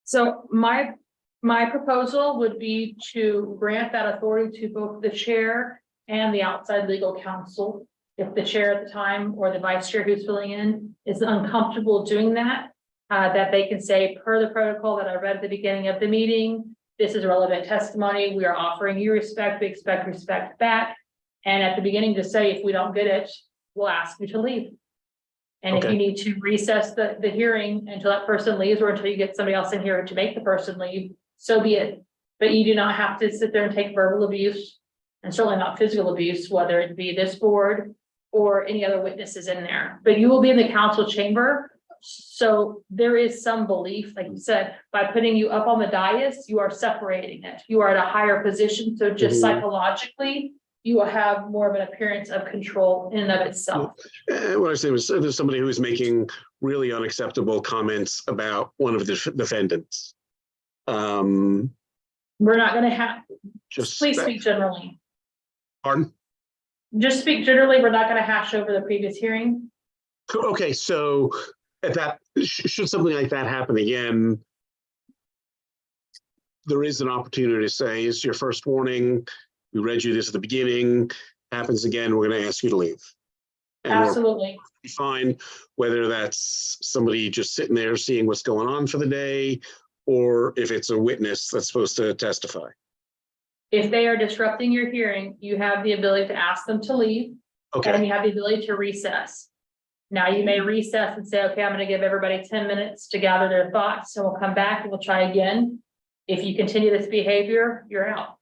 so my proposal would be to grant that authority to both the chair and the outside legal counsel. If the chair at the time or the vice chair who's filling in is uncomfortable doing that, that they can say, per the protocol that I read at the beginning of the meeting, this is relevant testimony. We are offering you respect. We expect respect back. And at the beginning, to say, if we don't get it, we'll ask you to leave. And if Okay. you need to recess the hearing until that person leaves, or until you get somebody else in here to make the person leave, so be it. But you do not have to sit there and take verbal abuse, and certainly not physical abuse, whether it be this board or any other witnesses in there. But you will be in the council chamber. So there is some belief, like you said, by putting you up on the dais, you are separating it. You are at a higher position. So just Mhm. psychologically, you will have more of an appearance of control in and of itself. What I say was, there's somebody who is making really unacceptable comments about one of the defendants. We're not gonna have, Just. please speak generally. Pardon? Just speak generally. We're not gonna hash over the previous hearing. Okay, so if that, should something like that happen again, there is an opportunity to say, it's your first warning. We read you this at the beginning, happens again, we're gonna ask you to leave. And we're Absolutely. fine, whether that's somebody just sitting there seeing what's going on for the day, or if it's a witness that's supposed to testify. If they are disrupting your hearing, you have the ability to ask them to leave, and Okay, you have the ability to recess. Now, you may recess and say, okay, I'm gonna give everybody 10 minutes to gather their thoughts, and we'll come back and we'll try again. If you continue this behavior, you're out.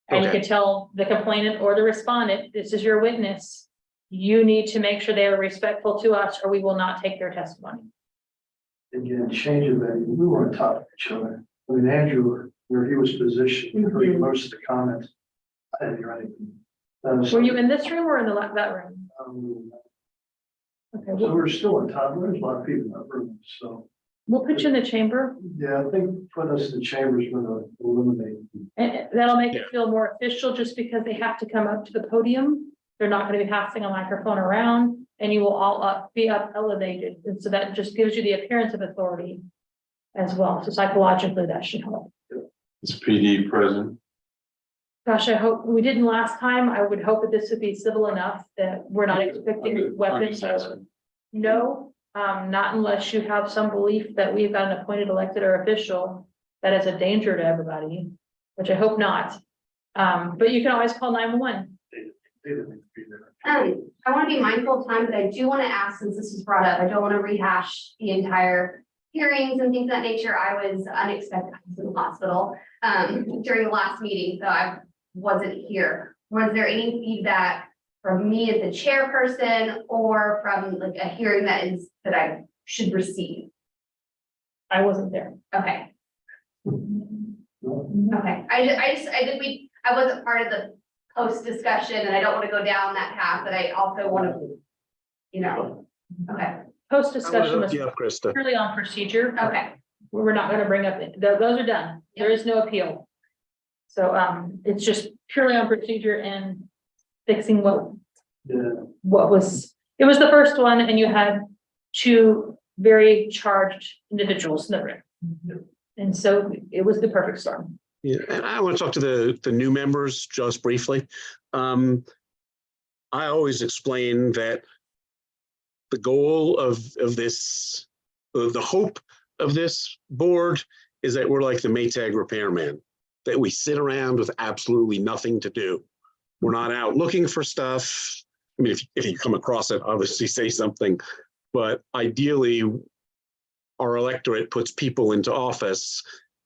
And you Okay. can tell the complainant or the respondent, this is your witness. You need to make sure they are respectful to us, or we will not take their testimony. Again, changing that, we were on top of each other. I mean, Andrew, where he was positioned, heard most of the comments. I didn't hear anything. Were you in this room or in that room? Okay, So we're still on top, there's a lot of people in that room, so, we'll put you in the chamber, yeah, I think put us in chambers with a eliminate. and that'll make it feel more official, just because they have to come up to the podium. They're not gonna be passing a microphone around, and you will all be up elevated, and so that just gives you the appearance of authority as well, so psychologically that should help. Is PD present? Gosh, I hope, we didn't last time. I would hope that this would be civil enough that we're not expecting weapons. No, not unless you have some belief that we've got an appointed elected or official that is a danger to everybody, which I hope not. But you can always call 911. They didn't need to be there. I want to be mindful of time, but I do want to ask, since this was brought up, I don't want to rehash the entire hearings and things of that nature. I was unexpected, I was in the hospital during the last meeting, so I wasn't here. Was there any feedback from me as the chairperson or from like a hearing that I should receive? I wasn't there. Okay. Okay, I wasn't part of the post discussion and I don't want to go down that path, but I also want to, okay, Post I wanna discussion hook was you up, Krista. purely on procedure. okay. We're not gonna bring up, those are done. There is no appeal. So, it's just purely on procedure and fixing Yeah. what was, it was the first one and you had two very charged individuals in the room. And so it was the perfect storm. Yeah, and I want to talk to the new members just briefly. I always explain that the goal of this, the hope of this board is that we're like the Maytag repairman, that we sit around with absolutely nothing to do. We're not out looking for stuff. I mean, if you come across it, obviously say something, but ideally our electorate puts people into office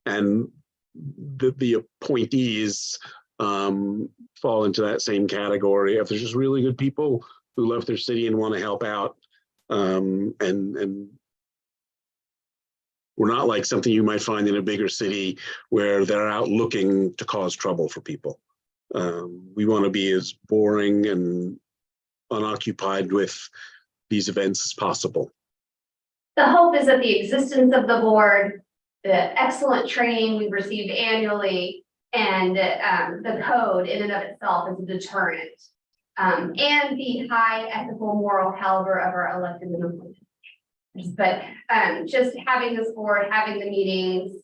and the appointees fall into that same category. If there's just really good people who love their city and want to help out, and we're not like something you might find in a bigger city where they're out looking to cause trouble for people. We want to be as boring and unoccupied with these events as possible. The hope is that the existence of the board, the excellent training we've received annually, and the code in and of itself is a deterrent. And the high ethical moral caliber of our elected and appointed. But just having this board, having the meetings,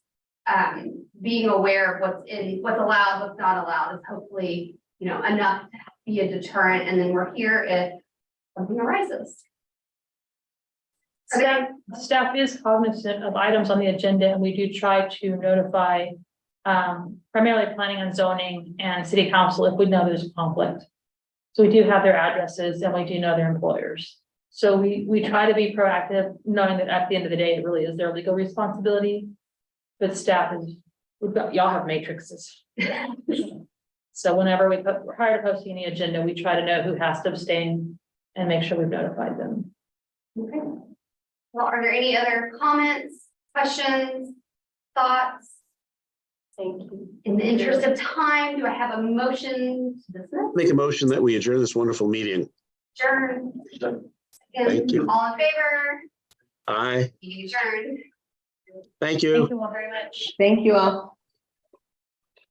being aware of what's allowed, what's not allowed is hopefully, enough to be a deterrent. And then we're here if something arises. Staff is cognizant of items on the agenda and we do try to notify primarily planning and zoning and city council if we know there's a conflict. So we do have their addresses and we do know their employers. So we try to be proactive, knowing that at the end of the day, it really is their legal responsibility. But staff is, y'all have matrices. So whenever prior to posting the agenda, we try to know who has to abstain and make sure we've notified them. Okay. Well, are there any other comments, questions, thoughts? Thank you. In the interest of time, do I have a motion to dismiss? Make a motion that we adjourn this wonderful meeting. Adjourn. Thank you. All in favor? Aye. Meeting adjourned. Thank you. Thank you all very much. Thank you all.